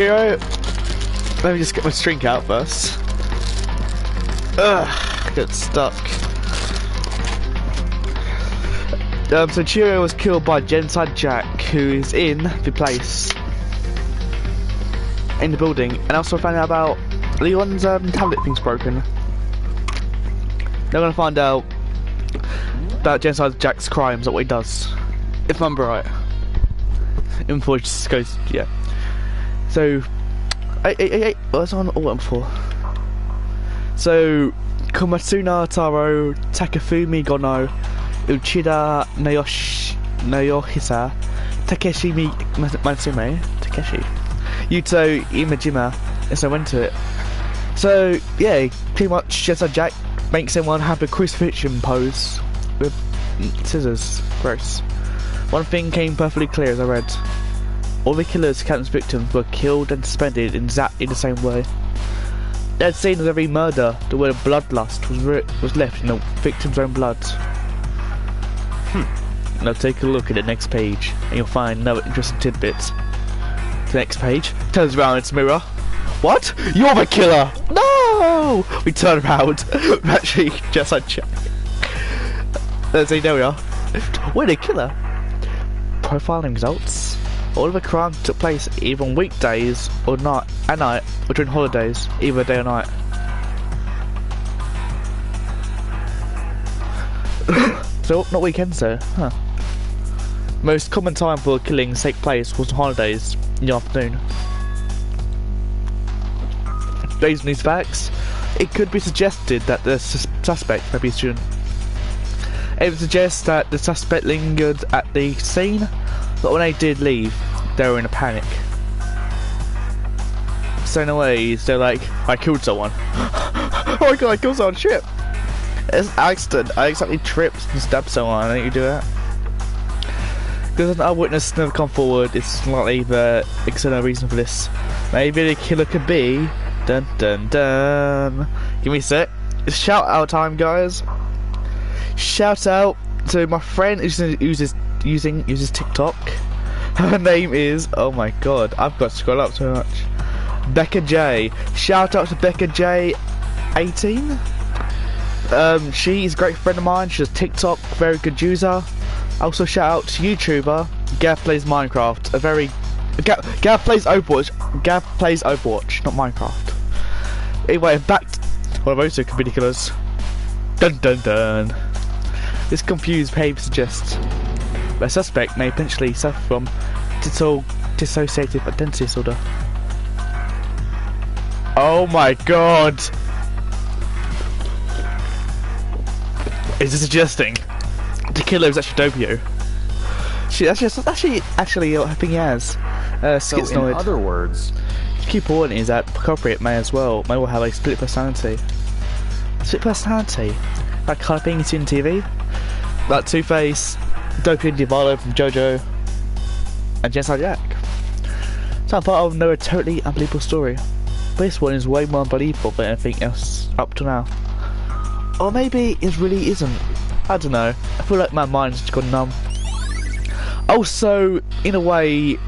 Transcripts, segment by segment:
Hero, let me just get my drink out first. Ugh, get stuck. So Cheerio was killed by Genocide Jack, who is in the place, in the building, and also found out about Leon's tablet thing's broken. They're gonna find out about Genocide Jack's crimes, what he does, if I remember right. Before it just goes, yeah. So, hey, what's on all before? So, Komatsuna Taro, Takafumi Gono, Uchida Nayohisa, Takeshi Matsume, Takeshi, Yuto Imajima, and so I went to it. So, yeah, pretty much Genocide Jack makes someone have a crucifixion pose with scissors. Gross. One thing came perfectly clear as I read. All the killers' countless victims were killed and suspended in exactly the same way. They had seen as every murder, the word bloodlust was left in the victim's own blood. Now take a look at the next page, and you'll find no interesting tidbits. The next page turns around its mirror. What? You're the killer! No! We turn around. Actually, just like Jack. Let's see, there we are. We're the killer. Profiling results. All of the crimes took place either on weekdays or at night, or during holidays, either day or night. So not weekends though, huh? Most common time for killings take place was on holidays in the afternoon. Based on these facts, it could be suggested that the suspect may be a student. It suggests that the suspect lingered at the scene, but when they did leave, they were in a panic. So in a way, they're like, I killed someone. Oh my god, I killed someone, shit! It's an accident, I accidentally tripped and stabbed someone, I think you do that. Because an eyewitness never come forward, it's likely the external reason for this. Maybe the killer could be... Dun dun dun. Give me a sec. It's shout out time, guys. Shout out to my friend who uses TikTok. Her name is, oh my god, I've got to scroll up so much. Becca J. Shout out to Becca J 18. She is a great friend of mine. She's a TikTok, very good user. Also shout out to YouTuber Gav Plays Minecraft. Gav plays Overwatch. Gav plays Overwatch, not Minecraft. Anyway, back to one of those two comedy killers. Dun dun dun. This confused behaviour suggests the suspect may potentially suffer from dissociative identity disorder. Oh my god! Is this suggesting the killer is actually Doppio? Actually, I think he has. Schizoid. So in other words, the key point is that the culprit may well have a split personality. Split personality, like kind of thing you see on TV, like Two-Face, Doppio Divallo from JoJo, and Genocide Jack. So I thought I would know a totally unbelievable story. But this one is way more unbelievable than anything else up to now. Or maybe it really isn't. I don't know. I feel like my mind's just gone numb. Also, in a way,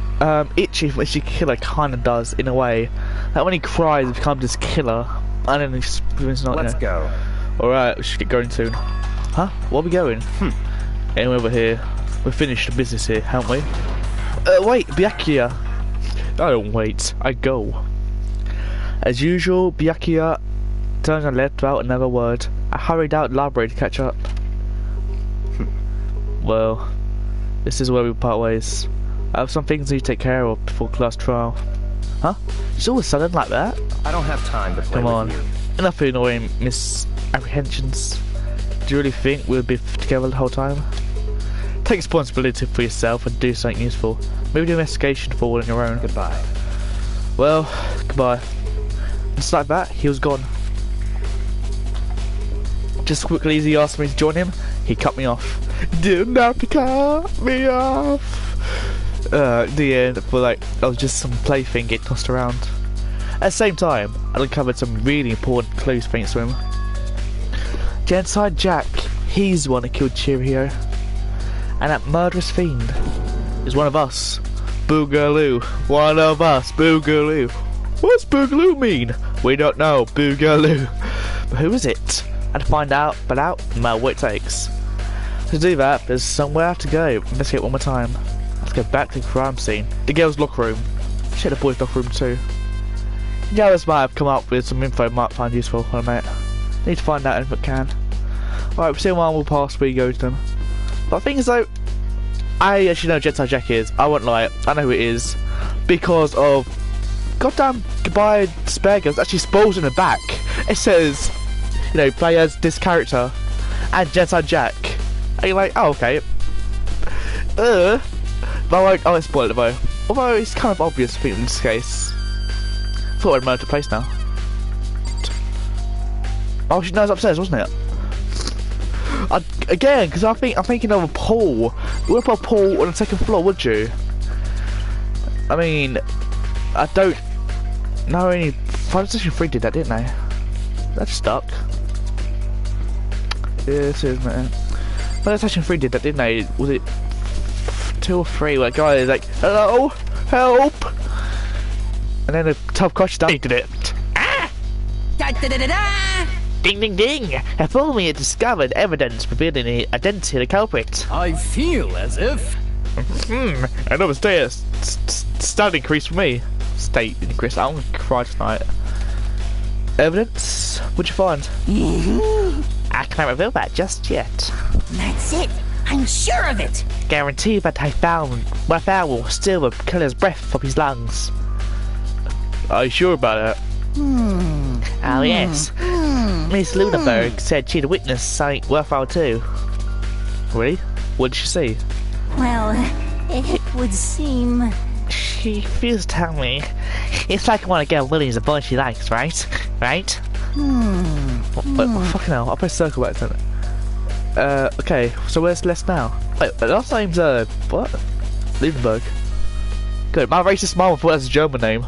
Itchy from Itchy Killer kind of does, in a way. Like when he cries, he becomes this killer. And then he's not. Let's go. Alright, we should get going soon. Huh? Where are we going? Anyway, over here. We've finished the business here, haven't we? Wait, Byakuya. I don't wait, I go. As usual, Byakuya turns and left without another word. I hurried out the library to catch up. Well, this is where we part ways. I have some things I need to take care of before class trial. Huh? It's all of a sudden like that? I don't have time to play with you. Enough of annoying misapprehensions. Do you really think we'll be together the whole time? Take responsibility for yourself and do something useful. Maybe do an investigation for all on your own. Goodbye. Well, goodbye. Just like that, he was gone. Just quickly as he asked me to join him, he cut me off. Didn't have to cut me off. The end, but like, I was just some plaything getting tossed around. At the same time, I uncovered some really important clues thanks to him. Genocide Jack, he's the one that killed Cheerio. And that murderous fiend is one of us. Boogaloo. One of us. Boogaloo. What's Boogaloo mean? We don't know. Boogaloo. But who is it? I had to find out, but no matter what it takes. To do that, there's somewhere I have to go. Investigate one more time. Let's go back to the crime scene. The girls' locker room. Check the boys' locker room too. The others might have come up with some info I might find useful on a mate. Need to find out if it can. Alright, see one will pass where you go to them. But the thing is though, I actually know who Jedi Jack is. I won't lie, I know who it is. Because of goddamn goodbye spare girls actually spoils in the back. It says, you know, play as this character and Jedi Jack. And you're like, oh okay. But like, I won't spoil it though. Although it's kind of obvious I think in this case. I thought I'd murdered the place now. Oh, no, it's upstairs, wasn't it? Again, because I'm thinking of a pool. You wouldn't put a pool on the second floor, would you? I mean, I don't know any. Final Fantasy 3 did that, didn't they? That's stuck. Yes, isn't it? Final Fantasy 3 did that, didn't they? Was it 2 or 3? Where a guy is like, hello, help, and then a tough crush did it. Ah! Da, da, da, da, da. Ding ding ding! Have only discovered evidence revealing the identity of the culprit. I feel as if... Another state increase for me. State increase. I'm gonna cry tonight. Evidence? What'd you find? I can't reveal that just yet. That's it. I'm sure of it. Guarantee that what I found will steal the killer's breath from his lungs. Are you sure about it? Oh yes. Miss Lunenburg said she'd witnessed something worthwhile too. Really? What did she see? Well, it would seem... She feels to tell me. It's like I want to get Willie's a boy she likes, right? Right? Fucking hell, I'll press circle back then. Okay, so where's Les now? Wait, the last name's, what? Lunenburg. Good, my racist mom thought that's a German name.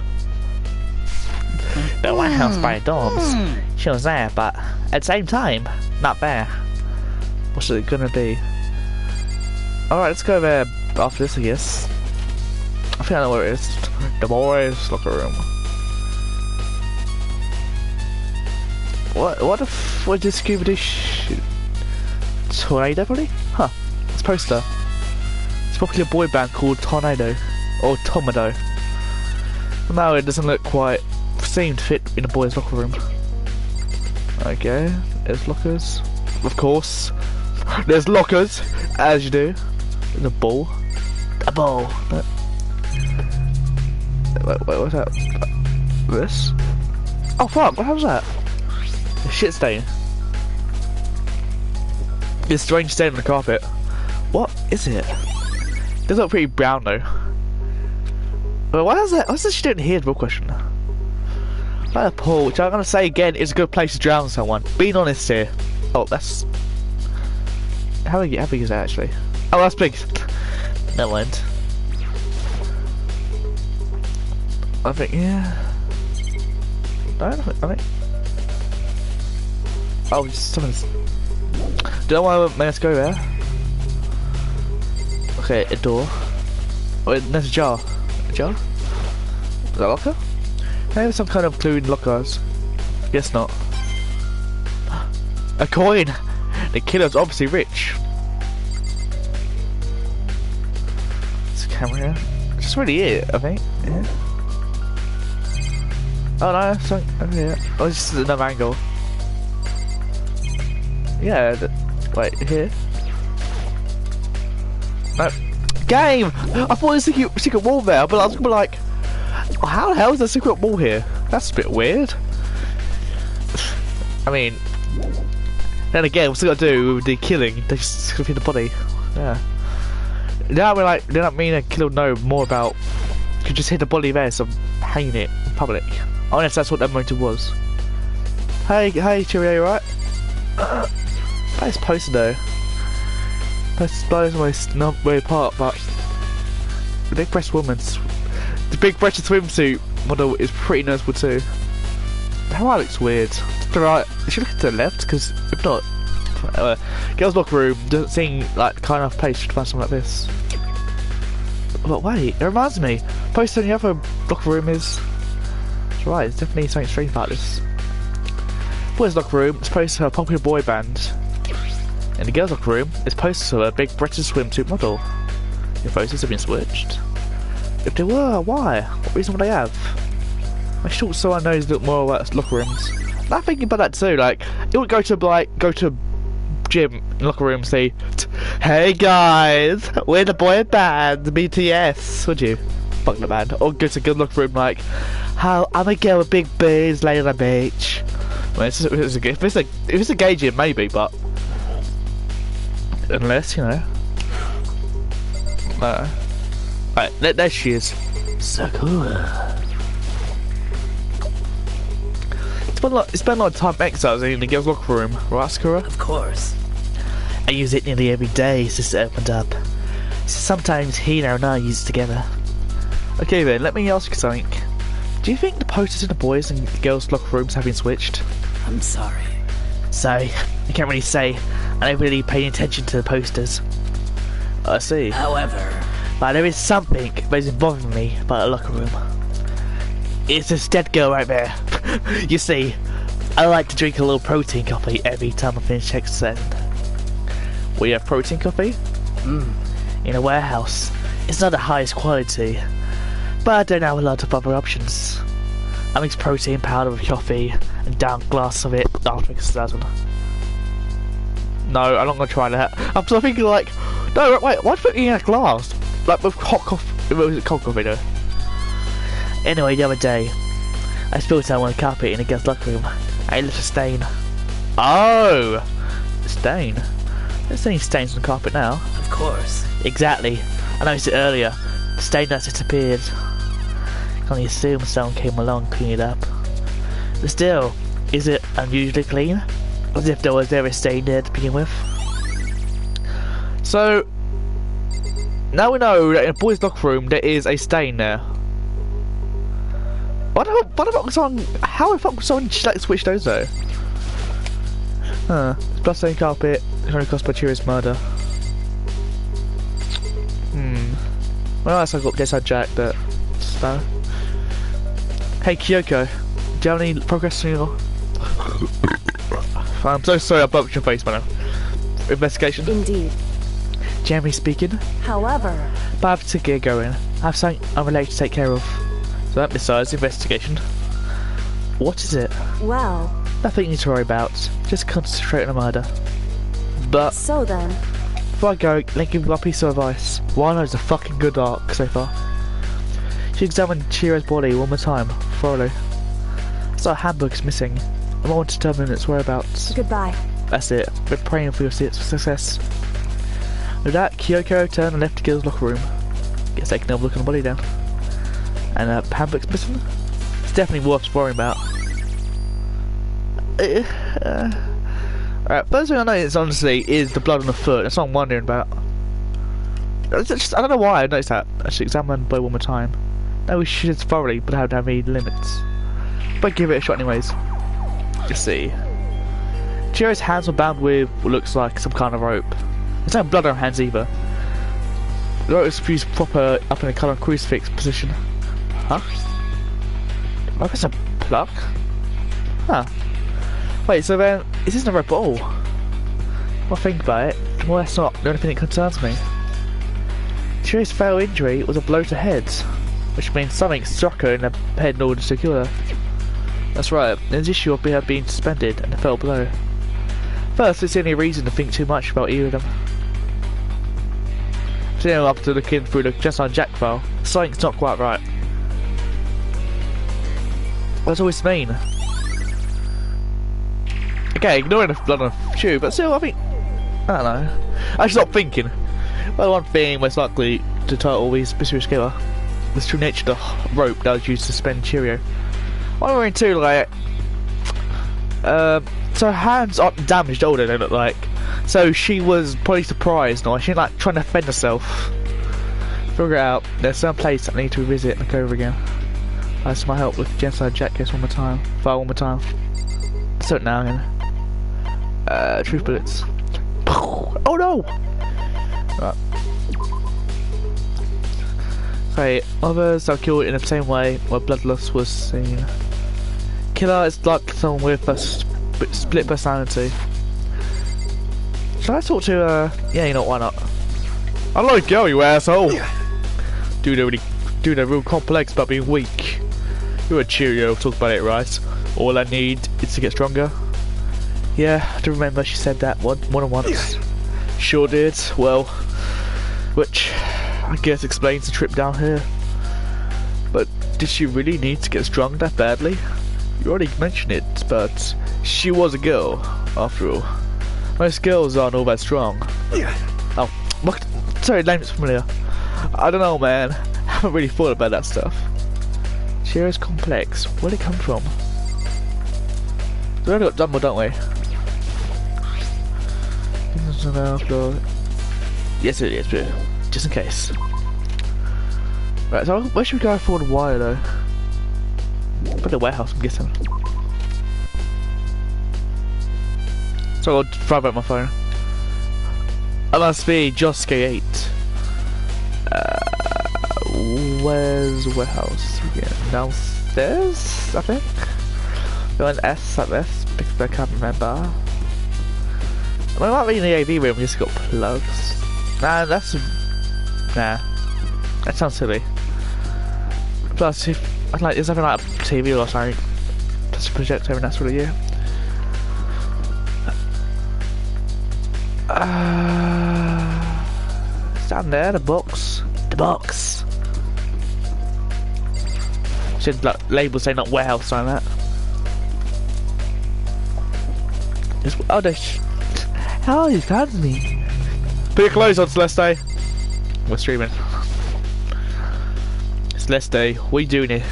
The White House by the dorms. She was there, but at the same time, not there. What's it gonna be? Alright, let's go there after this, I guess. I think I know where it is. The boys' locker room. What if we did Scooby-Doo Tornado, probably? Huh. It's a poster. It's probably a boy band called Tornado. Or Tomado. No, it doesn't look quite... seemed to fit in a boys' locker room. Okay, there's lockers. Of course. There's lockers, as you do. There's a ball. A ball. Wait, what's that? This? Oh fuck, what was that? A shit stain. It's a strange stain on the carpet. What is it? It does look pretty brown though. But why is that? What's this shit doing here? Real question. Like a pool, which I'm gonna say again is a good place to drown someone. Being honest here. Oh, that's... How big is that actually? Oh, that's big. Never mind. I think, yeah. No, I think... Oh, just someone's... Don't want to let's go there. Okay, a door. Oh, there's a jar. A jar? Is that a locker? Maybe some kind of clue in lockers. Guess not. A coin! The killer's obviously rich. There's a camera here. That's really it, I think. Yeah. Oh no, something over here. Oh, this is another angle. Yeah, wait, here. No. Game! I thought there was a secret wall there, but I was gonna be like, how the hell is there a secret wall here? That's a bit weird. I mean, then again, what's it got to do with the killing? They just gonna feed the body. Yeah. Now we're like, they don't mean to kill no more about. You could just hit the body there, so hanging it in public. Honestly, that's what that motive was. Hey, cheerio, you alright? Nice poster though. That's not very apart, but the big breast woman's. The big breasted swimsuit model is pretty noticeable too. Her eye looks weird. To the right, should look to the left, because if not, girls' locker room doesn't seem like the kind of place to find something like this. But wait, it reminds me. Poster in the other locker room is... That's right, there's definitely something strange about this. Boys' locker room is posted to a popular boy band. In the girls' locker room is posted to a big British swimsuit model. Your photos have been switched. If they were, why? What reason would they have? My short so I knows look more about locker rooms. I'm thinking about that too, like, it would go to gym locker room and say, hey guys, we're the boy band, BTS, would you? Fuck the band. Or go to a good locker room like, how I'm a girl with big boobs laying on the beach. Well, if it's a gay gym, maybe, but unless, you know. Right, there she is. Sakura. Spend a lot of time exercising in the girls' locker room, right, Sakura? Of course. I use it nearly every day since it opened up. Sometimes Hina and I use it together. Okay then, let me ask you something. Do you think the posters in the boys' and girls' locker rooms have been switched? I'm sorry. Sorry, I can't really say. I don't really pay attention to the posters. I see. However, but there is something that is bothering me about the locker room. It's this dead girl right there. You see, I like to drink a little protein coffee every time I finish exercising. We have protein coffee? In a warehouse. It's not the highest quality, but I don't have a lot of other options. I mix protein powder with coffee and down a glass of it after exercising. No, I'm not gonna try that. I'm still thinking like, no, wait, why'd you put it in a glass? Like with hot coffee, was it cold coffee though? Anyway, the other day, I spilled some on the carpet in the girls' locker room. I left a stain. Oh! A stain? There's any stains on the carpet now. Of course. Exactly. I noticed it earlier. The stain has disappeared. I can only assume someone came along and cleaned it up. But still, is it unusually clean? As if there was ever a stain there to begin with. So, now we know that in a boys' locker room there is a stain there. How the fuck someone like switch those though? It's bloodstained carpet, only caused by Chiri's murder. Well, that's like updates I Jack, but no. Hey Kyoko, do you have any progress in your... I'm so sorry I bumped your face, man. Investigation? Indeed. Jeremy speaking. However... But I have to get going. I have something unrelated to take care of. So that besides investigation. What is it? Well... Nothing you need to worry about. Just concentrate on the murder. But... So then... Before I go, let me give you a piece of advice. Wano is a fucking good arc so far. You should examine Chihiro's body one more time, thoroughly. So a handbook is missing. I'm more to determine its whereabouts. Goodbye. That's it. We're praying for your success. With that, Kyoko turned and left the girls' locker room. Gets taken over looking the body down. And handbook's missing? It's definitely worth worrying about. Alright, first thing I noticed honestly is the blood on the foot. That's what I'm wondering about. I don't know why I noticed that. I should examine the body one more time. No, we should thoroughly, but I don't have any limits. But give it a shot anyways. Let's see. Chihiro's hands were bound with what looks like some kind of rope. There's no blood on her hands either. The rope was fused proper up in a kind of crucifix position. Huh? Oh, that's a plug? Huh. Wait, so then, is this not a rope at all? The more I think about it, the more that's not the only thing that concerns me. Chihiro's fatal injury was a blow to head, which means something struck her in the head in order to secure her. That's right, there's an issue of her being suspended and a fatal blow. First, there's any reason to think too much about either of them. So now after looking through the Just Jack file, something's not quite right. What does all this mean? Okay, ignoring the blood on the shoe, but still, I think... I don't know. I should stop thinking. Well, one thing most likely to title these mysterious killer was true nature of the rope that was used to suspend Chihiro. I'm wondering too, like... so her hands aren't damaged at all, they don't look like. So she was probably surprised, or she didn't like trying to defend herself. Figure it out. There's some place I need to revisit and look over again. That's my help with Genocide Jack case one more time. File one more time. So now again. Truth bullets. Oh no! Right. Okay, others are killed in the same way where bloodlust was seen. Killer is like someone with a split personality. Should I talk to yeah, you know, why not? I like girl, you asshole! Dude, they're real complex about being weak. You're a Cheerio, talk about it right. All I need is to get stronger. Yeah, I do remember she said that more than once. Sure did, well, which I guess explains the trip down here. But did she really need to get strong that badly? You already mentioned it, but she was a girl, after all. Most girls aren't all that strong. Oh, what? Sorry, name is familiar. I don't know, man. I haven't really thought about that stuff. Cheerio's complex. Where'd it come from? We only got Dumble, don't we? Yes, it is, but just in case. Right, so where should we go for the wire, though? But the warehouse, I'm guessing. So I'll try about my phone. I must be just K8. Where's the warehouse? Yeah, downstairs, I think. Go an S like this because I can't remember. We might be in the AV room. We just got plugs. Nah, that sounds silly. Plus, if like, there's something like a TV or something, plus a projector, and that's really it. It's down there, the box. The box. Should like label saying not warehouse, sign that. Oh, how you found me? Put your clothes on, Celeste. We're streaming. Celeste, what are you doing here?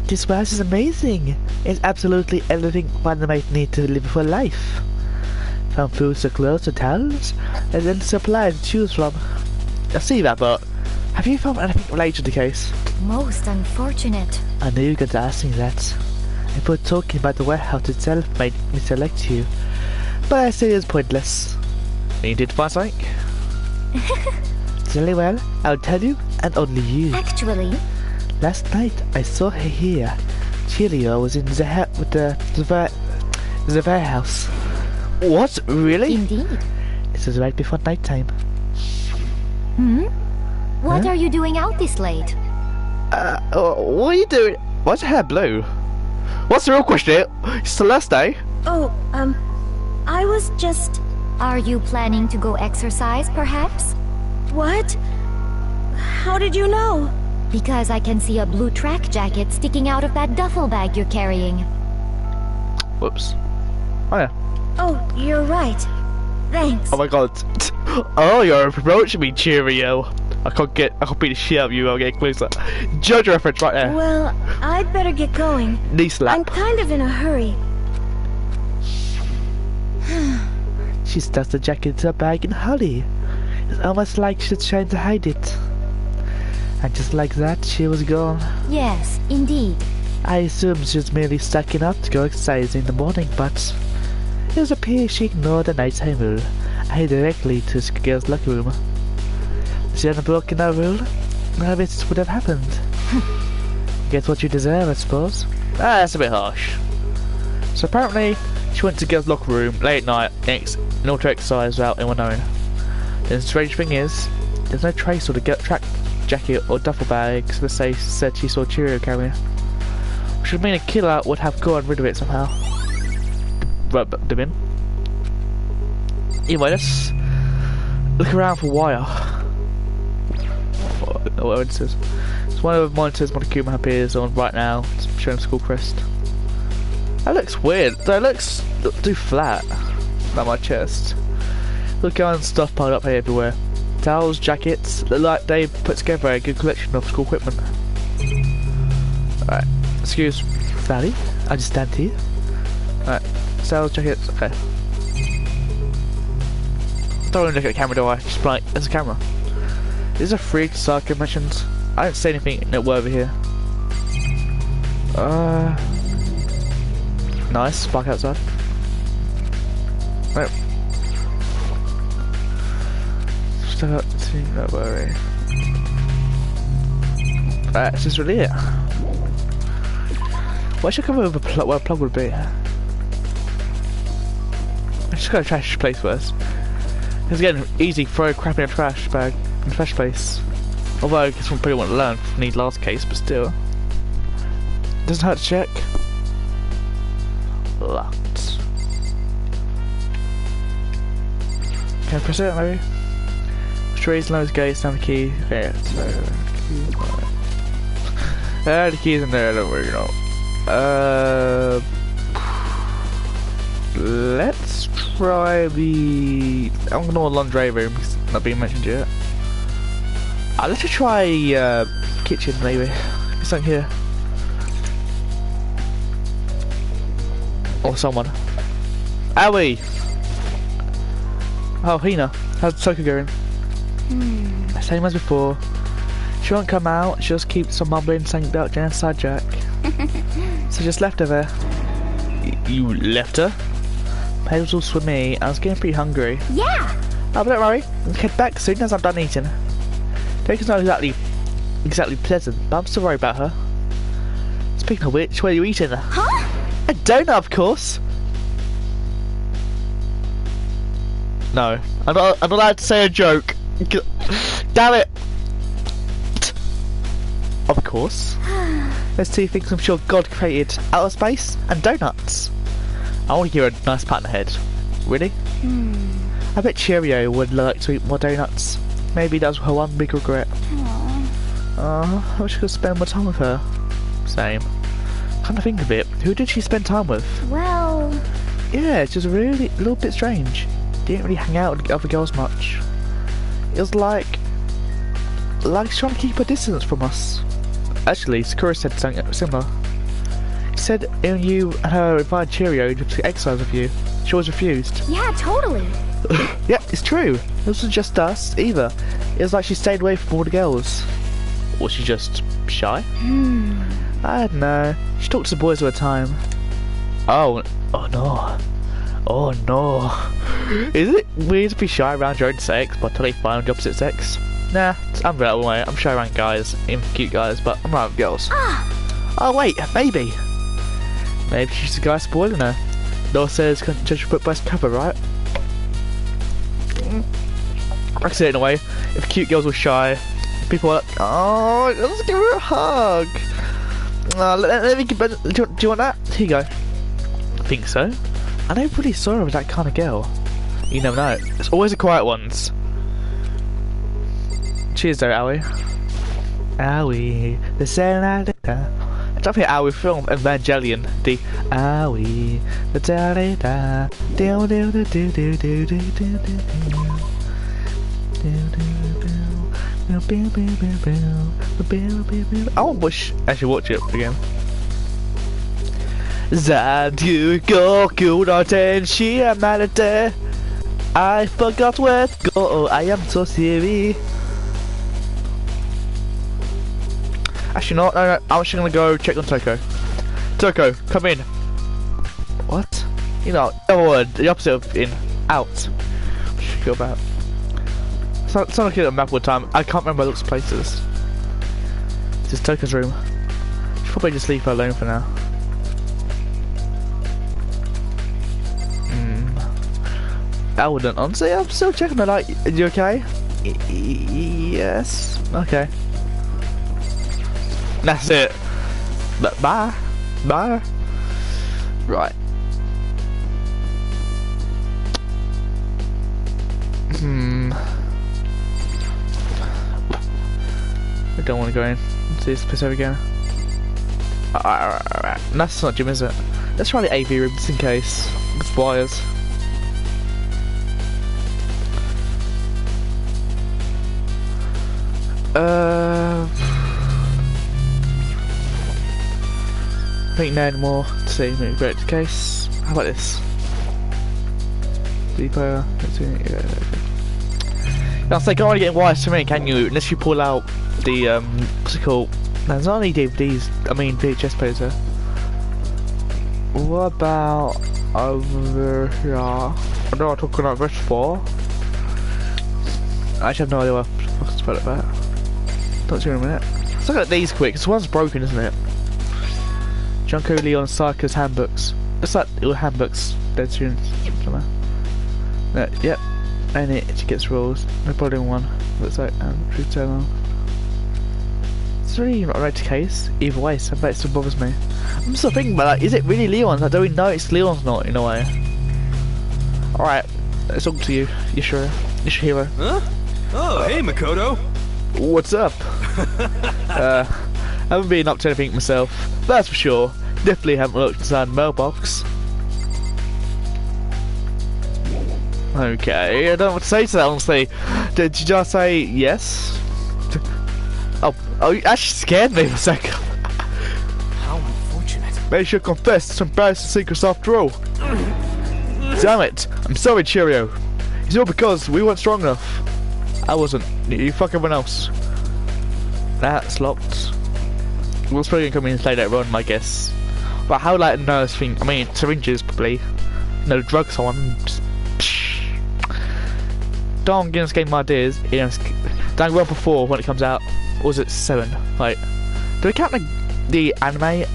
This house is amazing. It's absolutely everything one might need to live for life. From food to clothes to towels, and then supplies to choose from. I see that, but have you found anything related to the case? Most unfortunate. I knew you could ask me that. I thought talking about the warehouse itself made me select you, but I say it's pointless. And you did find something? Very well, I'll tell you, and only you. Actually, last night I saw her here. Cheerio was in the warehouse. What? Really? Indeed. It was right before nighttime. What Huh? are you doing out this late? What are you doing? Why's your hair blue? What's the real question? Celeste? Oh, I was just... Are you planning to go exercise, perhaps? What? How did you know? Because I can see a blue track jacket sticking out of that duffel bag you're carrying. Whoops. Oh yeah. Oh, you're right. Thanks. Oh my god. Oh, you're approaching me, Cheerio. I can't beat the shit out of you. I'll get closer. Judge reference right there. Well, I'd better get going. Knee slap. I'm kind of in a hurry. She stuffed the jacket into a bag and hurry. It's almost like she's trying to hide it. And just like that, she was gone. Yes, indeed. I assumed she was merely stacking up to go exercise in the morning, but it was appears she ignored the nighttime rule and headed directly to the girl's locker room. If she hadn't broken that rule, none of it would have happened. Get what you deserve, I suppose. Ah, that's a bit harsh. So apparently, she went to the girl's locker room late at night in order to exercise without anyone knowing. The strange thing is, there's no trace of the track jacket or duffel bag, so they said she saw Cheerio carrying it. Which would mean a killer would have gotten rid of it somehow. Right, but the bin. Anyway, let's look around for wire. What it says. It's one of the monitors my Kuma appears on right now. It's showing school crest. That looks weird. That looks too flat. Like my chest. Look on stuff piled up here everywhere. Towels, jackets, look like they put together a good collection of school equipment. Alright, excuse Valley, I just stand here. Alright, towels, jackets, okay. Don't even look at the camera, do I? Just like, there's a camera. Is there 3 circuit missions? I don't see anything noteworthy here. Nice, spark outside. Right. Stuck up to no worry. That's just really it. Why should I come over where a plug would be? I just gotta trash this place first. It's again easy throw crap in a trash bag in a trash place. Although I guess we probably want to learn from the last case, but still. Doesn't hurt to check. Locked. Can I press it maybe? Raise those gates, down the key. Okay, so the key's in there, don't worry, you know. Let's try the... I'm gonna laundry room, it's not being mentioned yet. Let's just try kitchen maybe. There's something here. Or someone. Owie! Oh, Hina. How's Soka going? Same as before. She won't come out, she'll just keep some mumbling saying about genocide Jack. So just left her there. You left her? Pay was all for me, I was getting pretty hungry. Yeah! Oh, but don't worry, I'll get back as soon as I'm done eating. Jake's not exactly pleasant, but I'm still worried about her. Speaking of which, what are you eating? Huh? A donut, of course! No, I'm not allowed to say a joke. Damn it! Of course. There's two things I'm sure God created: outer space and donuts. I want to give her a nice pat on the head. Really? I bet Cheerio would like to eat more donuts. Maybe that's her one big regret. I wish I could spend more time with her. Same. Come to think of it, who did she spend time with? Well... Yeah, it's just really a little bit strange. Didn't really hang out with other girls much. It was like she's trying to keep her distance from us. Actually, Sakura said something similar. She said when you and her invited Cheerio to exercise with you, she always refused. Yeah, totally. Yeah, it's true. It wasn't just us either. It was like she stayed away from all the girls. Or was she just shy? I don't know. She talked to the boys all the time. Oh no. Oh no. Is it weird to be shy around your own sex but totally fine with the opposite sex? Nah, I'm that way. I'm shy around guys, even cute guys, but I'm around girls. Oh wait, maybe. Maybe she's the guy spoiling her. Law says can't judge a book by its cover, right? I can say it in a way. If cute girls were shy, people are like, oh, let's give her a hug. Let me give, do you want that? Here you go. I think so. I never really saw her with that kind of girl. You never know. It's always the quiet ones. Cheers though, Owie. Owie, the Serenade. It's up here, Owie film Evangelion. The Owie, the da-da-da, I want to actually watch it again. Goku no tenshi amalete. I forgot where to go. I am so silly. Actually, no. I'm actually gonna go check on Toko. Toko, come in. What? You know, the opposite of in. Out. What should we go about? It's not looking at a map all the time. I can't remember those places. This is Toko's room. Should probably just leave her alone for now. I wouldn't. Honestly, I'm still checking her. Like, are you okay? Yes. Okay. That's it. But bye. Bye. Right. I don't want to go in. See this place over again. Alright. That's not gym, is it? Let's try the AV room just in case. It's wires. I think no more to see. Maybe break the case. How about this? Depot. Now, so you can't really get wires to me, can you? Unless you pull out the what's it called? No, there's not any DVDs. I mean VHS players there. What about over here? I know I'm talking about verse 4. I actually have no idea what the fuck to spell it about. Talk to you in a minute. Let's look at these quick, because one's broken, isn't it? Junko Leon Sarker's handbooks. It's like little handbooks, dead students. Somewhere. No, yep. And it gets rules. No problem one. Looks like truth teller. It's really not right to case. Either way, so it still bothers me. I'm still thinking about, like, is it really Leon's? I don't know it's Leon's not, in a way. Alright, it's up to you. Yoshihiro. Huh? Oh, hey, Makoto. What's up? I haven't been up to anything myself, that's for sure. Definitely haven't looked inside the mailbox. Okay, I don't know what to say to that, honestly. Did you just say yes? Oh, you actually scared me for a second. How unfortunate. They should confess to embarrassing secrets after all. Damn it! I'm sorry, Cheerio. It's all because we weren't strong enough. I wasn't. You fuck everyone else. That's locked. We'll probably come in and play later on, I guess. But how like a nurse thing? I mean, syringes probably. No drugs on. Don't give this game ideas. Danganronpa 4 when it comes out. Or was it 7? Like, do we count the anime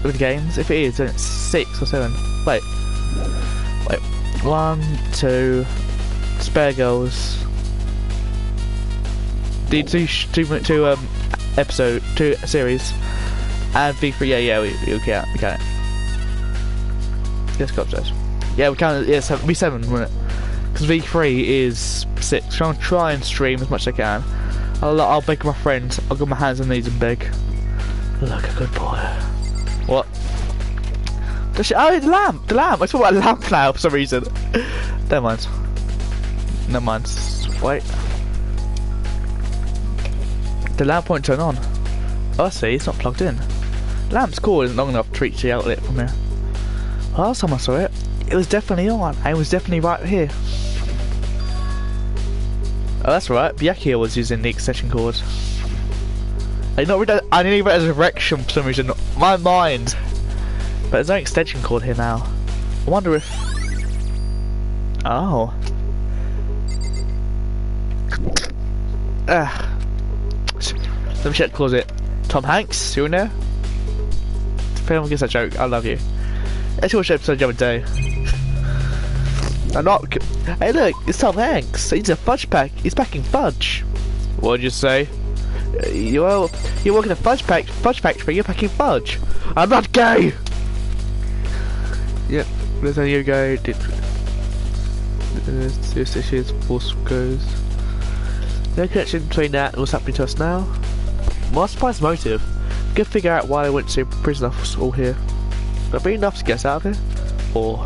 with the games? If it is, then it's 6 or 7. Wait. 1, 2, Spare Girls. The two episode 2 series, and V3. Yeah, we count it. Let's go upstairs. Yeah, we count it. Yeah, it'll be 7, wouldn't it? Because V3 is 6. So I'll try and stream as much as I can. I'll beg my friends. I'll get my hands and knees and beg. Look, a good boy. What? Oh, the lamp! The lamp! I talk about a lamp now for some reason. Never mind. Wait. The lamp won't turn on. Oh, I see, it's not plugged in. Lamp's cord isn't long enough to reach the outlet from here. Well, last time I saw it, it was definitely on, and it was definitely right here. Oh, that's right, Byakuya was using the extension cord. I didn't read it as a erection for some reason. My mind. But there's no extension cord here now. I wonder if... Oh. Let me check the closet. Tom Hanks, you in there? If anyone gets that joke, I love you. Let's watch the episode the other day. I'm not... Hey look, it's Tom Hanks. He's a fudge pack. He's packing fudge. What'd you say? You're working a fudge factory, you're packing fudge. I'm not gay! Yep, there's how you go. This issue's force goes. No connection between that and what's happening to us now. Well, surprise motive. We can figure out why they went to prison office all here. But be enough to get us out of here? Or...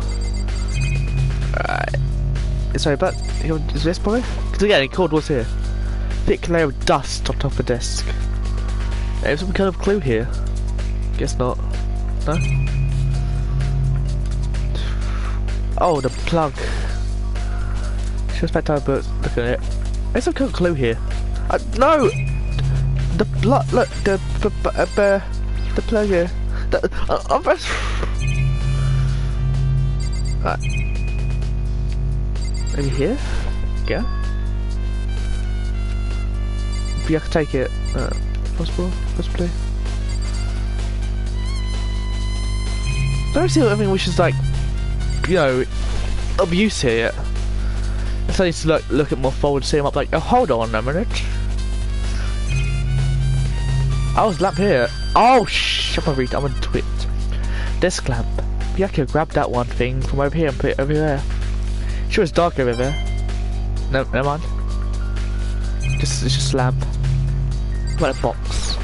sorry, but... Is this probably? Because again, the cord was here. Thick layer of dust on top of the desk. There's some kind of clue here. Guess not. No? Oh, the plug. Just back time, but look at it. There's some kind of clue here. No! The plug, look, the plug here. Right. Maybe here? Yeah? Maybe I can take it. Possibly. Don't see what I mean, which is like, you know, abuse here yet. So I need to look at more forward, see him up like, oh, hold on a minute. Oh, there's a lamp here. Oh, I'm gonna twit. Desk lamp. Byakuya grabbed that one thing from over here and put it over there. Sure, it's dark over there. No, never mind. It's just a lamp. What about a box?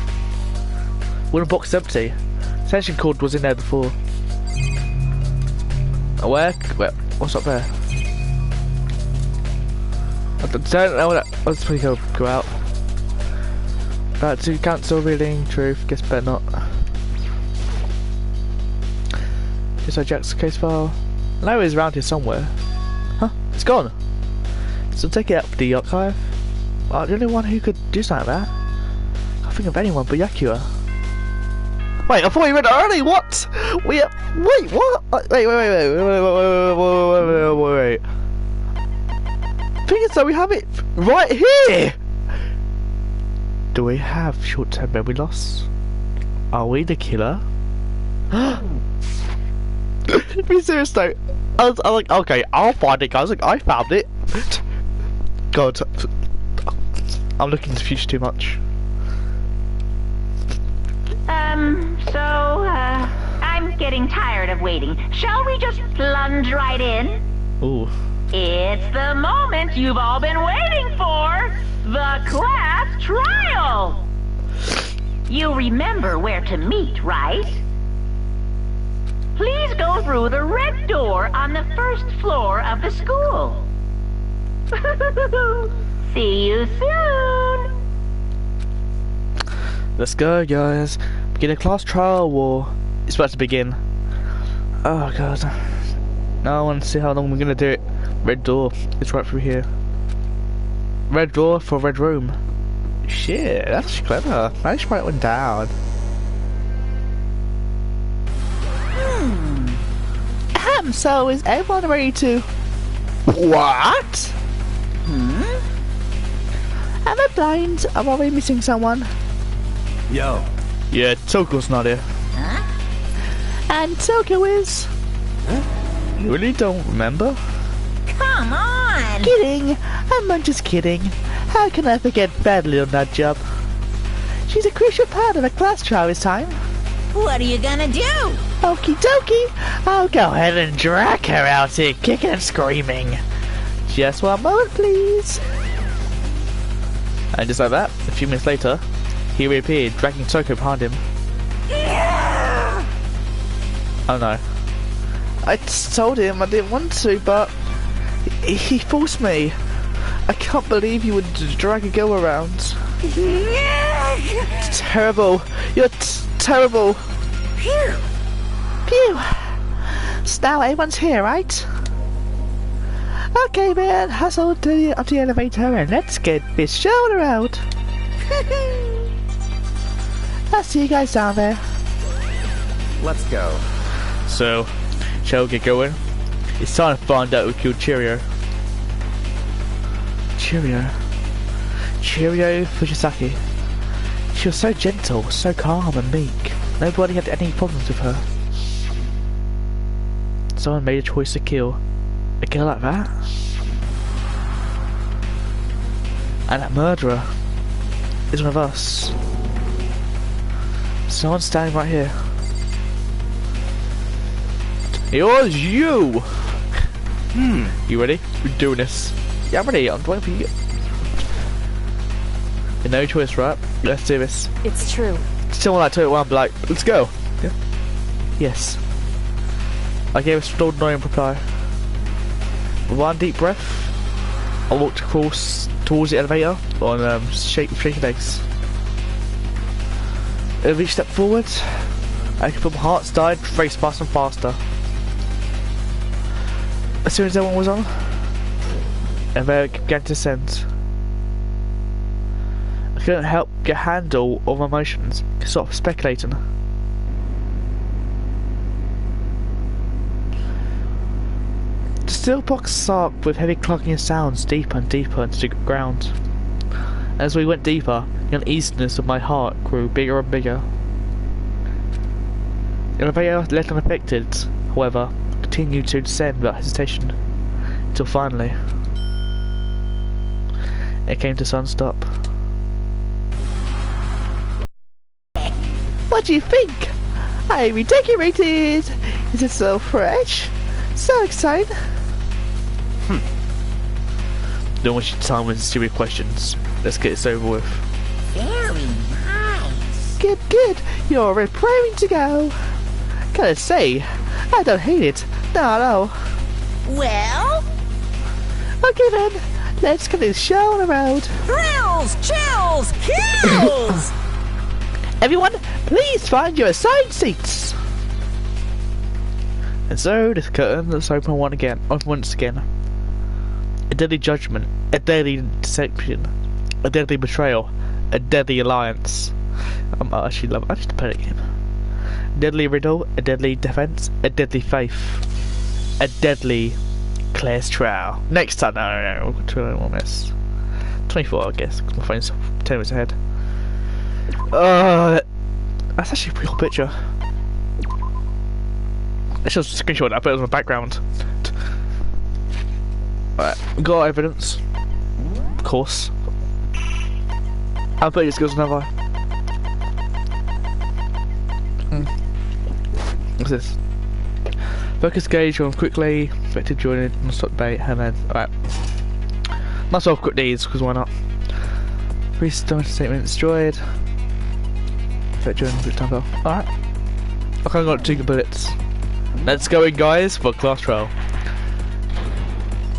When a box is empty. Extension cord was in there before. Oh, where? What's up there? I don't know what that... Let's probably go out. To cancel reading, truth, guess better not. Just Jack's case file. I know it's around here somewhere. Huh? It's gone! So take it out of the archive. The only one who could do something like that. I can't think of anyone but Yakuza. Wait, I thought you read it already, what? Wait, what? Wait. Thing is though, we have it right here! Do we have short-term memory loss? Are we the killer? Be serious though. I was like, okay, I'll find it, guys. Like, I found it. God, I'm looking to the future too much. I'm getting tired of waiting. Shall we just plunge right in? Ooh. It's the moment you've all been waiting for! The class trial! You remember where to meet, right? Please go through the red door on the first floor of the school. See you soon! Let's go, guys. Begin a class trial war. It's about to begin. Oh, God. Now I want to see how long we're going to do it. Red door. It's right through here. Red door for red room. Shit, that's clever. I should write one down. So is everyone ready to... What? Am I blind? Am I missing someone? Yo. Yeah, Toko's not here. And Toko is... You really don't remember? Come on! Kidding! I'm just kidding. How can I forget badly on that job? She's a crucial part of the class trial this time. What are you gonna do? Okie dokie! I'll go ahead and drag her out here, kicking and screaming. Just one moment, please. And just like that, a few minutes later, he reappeared, dragging Toko behind him. Oh no. I told him I didn't want to, but he forced me. I can't believe you would drag a girl around. Terrible. You're terrible. Phew. Phew. So now everyone's here, right? Okay, man. Hustle up to the elevator and let's get this show around. I'll see you guys down there. Let's go. So, shall we get going? It's time to find out who killed Cheerio. Cheerio Fujisaki. She was so gentle, so calm and meek. Nobody had any problems with her. Someone made a choice to kill a girl like that? And that murderer is one of us. Someone's standing right here. It was you! You ready? We're doing this. Yeah, I'm ready. I'm waiting for you. No choice, right? Let's do this. It's true. Someone like told one, like, let's go. Yeah. Yes. I gave a stalled annoying reply. With one deep breath, I walked across towards the elevator on shaking legs. Every step forward, I could feel my heart started to race faster and faster. As soon as everyone was on, the elevator began to descend. I couldn't help get a handle of my emotions, sort of speculating. The steel box sucked with heavy clunking sounds deeper and deeper into the ground. As we went deeper, the uneasiness of my heart grew bigger and bigger. The elevator, left unaffected, however, continued to descend without hesitation, until finally, it came to sudden stop. What do you think? I redecorated! Is it so fresh? So excited! Don't want your time with stupid questions. Let's get this over with. Very nice. Good, good. You're preparing to go. Gotta say, I don't hate it. No. Well? Okay then, let's get this show on the road. Thrills, chills, kills! Everyone, please find your assigned seats. And so, this curtain is open once again. A deadly judgment, a deadly deception, a deadly betrayal, a deadly alliance. I actually love the pet game. A deadly riddle, a deadly defense, a deadly faith, a deadly class trial. Next time, no, we'll do one miss. 24, I guess, because my phone's 10 minutes ahead. That's actually a pretty cool picture. Let's just screenshot that, put it as my background. Right, we got evidence. Of course. I'll bet you skills never. What's this? Focus gauge on quickly. Effective joining. Non-stop debate. Hammerhead. Alright. Might as well quick these, because why not? Restart statement destroyed. Effective joining. Quick time bell. Alright. Okay, I got 2 bullets. Let's go in, guys, for class trial.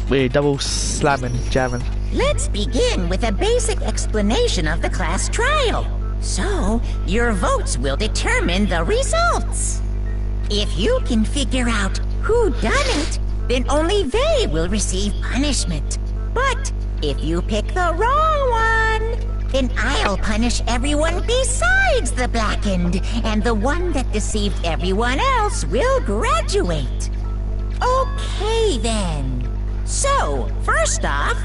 We're double slamming, jamming. Let's begin with a basic explanation of the class trial. So, your votes will determine the results. If you can figure out who done it, then only they will receive punishment. But if you pick the wrong one, then I'll punish everyone besides the blackened, and the one that deceived everyone else will graduate. Okay then. So, first off,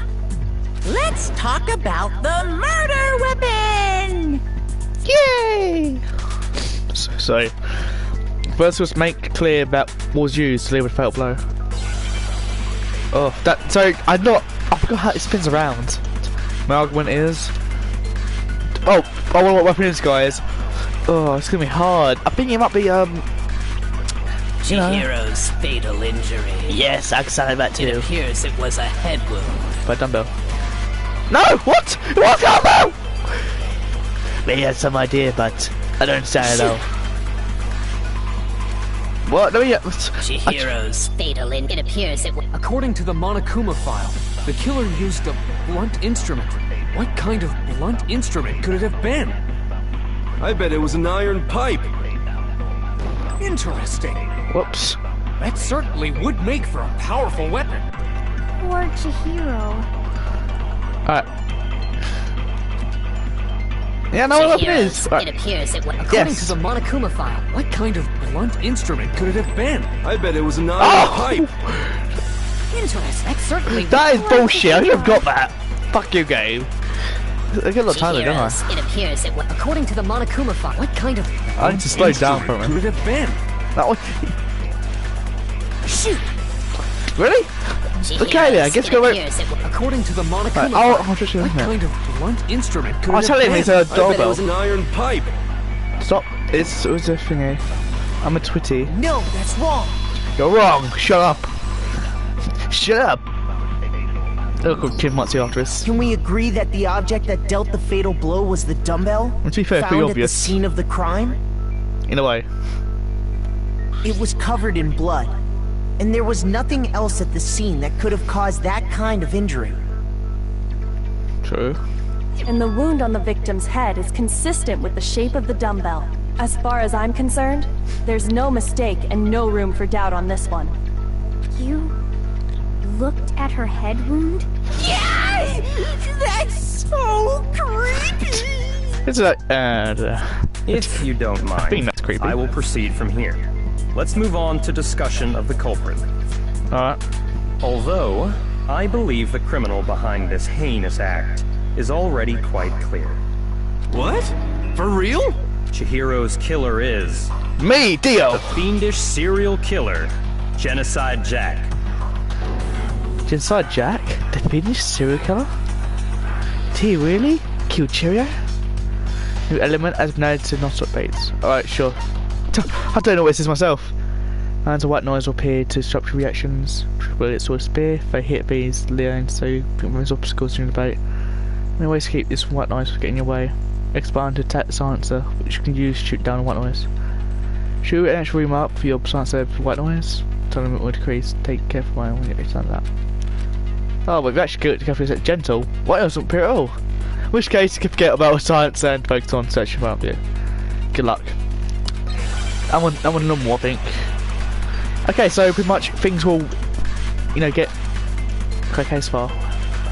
let's talk about the murder weapon! Yay! So, first was make clear about what was used to leave a fatal blow. Oh, I forgot how it spins around. My argument is... Oh, I wonder what weapon it is, guys. Oh, it's gonna be hard. I think it might be, Chihiro's fatal injury. Yes, I can say that too. It appears it was a head wound. by dumbbell. No! What? What dumbbell? Maybe he had some idea, but I don't understand it all. What? Let me get... Chihiro's fatal injury. It appears it was... According to the Monokuma file, the killer used a blunt instrument. What kind of blunt instrument could it have been? I bet it was an iron pipe. Interesting. Whoops. That certainly would make for a powerful weapon. Poor Chihiro. Alright. Yeah, no, what it is. It appears it was... According to the Monokuma file, what kind of blunt instrument could it have been? I bet it was an iron pipe. Interesting. That certainly... That is bullshit. I should have got that. Fuck you, game. I get a lot of time, don't I? It appears it was... According to the Monokuma file, what kind of... I need to slow down for a minute. Could it have been? That one. Shoot! Really? Okay, then, I guess go right. According to the Monokuma I'll just what kind of blunt instrument could I'll it tell have him been? it's a I bet it doorbell. was an iron pipe. Stop. It was a thingy. I'm a twitty. No, that's wrong. You're wrong. Shut up. Shut up. Look, Kim might see after this. Can we agree that the object that dealt the fatal blow was the dumbbell? To be fair, pretty found obvious. at the scene of the crime? In a way. It was covered in blood, and there was nothing else at the scene that could have caused that kind of injury. True. And the wound on the victim's head is consistent with the shape of the dumbbell. As far as I'm concerned, there's no mistake and no room for doubt on this one. You looked at her head wound? Yes! That's so creepy! It's like, If you don't I think mind, that's creepy. I will proceed from here. Let's move on to discussion of the culprit. Alright. Although, I believe the criminal behind this heinous act is already quite clear. What? For real? Chihiro's killer is... Me, Dio! the fiendish serial killer, Genocide Jack. Genocide Jack? The finished serial killer? Did he really kill Cheerio? New element as been added to non-stop baits. Alright, sure. I don't know what this is myself. Lines of white noise will appear to disrupt reactions. Bullets or spear. If they hit these lines, so removes obstacles during the bait. Many ways to keep this white noise from getting in your way. Expand to attack the silencer, which you can use to shoot down the white noise. Shoot an extra remark for your silencer for white noise. Time limit will decrease. Take careful mind when you get to that. Oh, but if you actually get it to set gentle, white noise won't appear at all. In which case, you can forget about science and focus on searching for you. Good luck. I'm on normal, I think. Okay, so pretty much things will, get okay so far.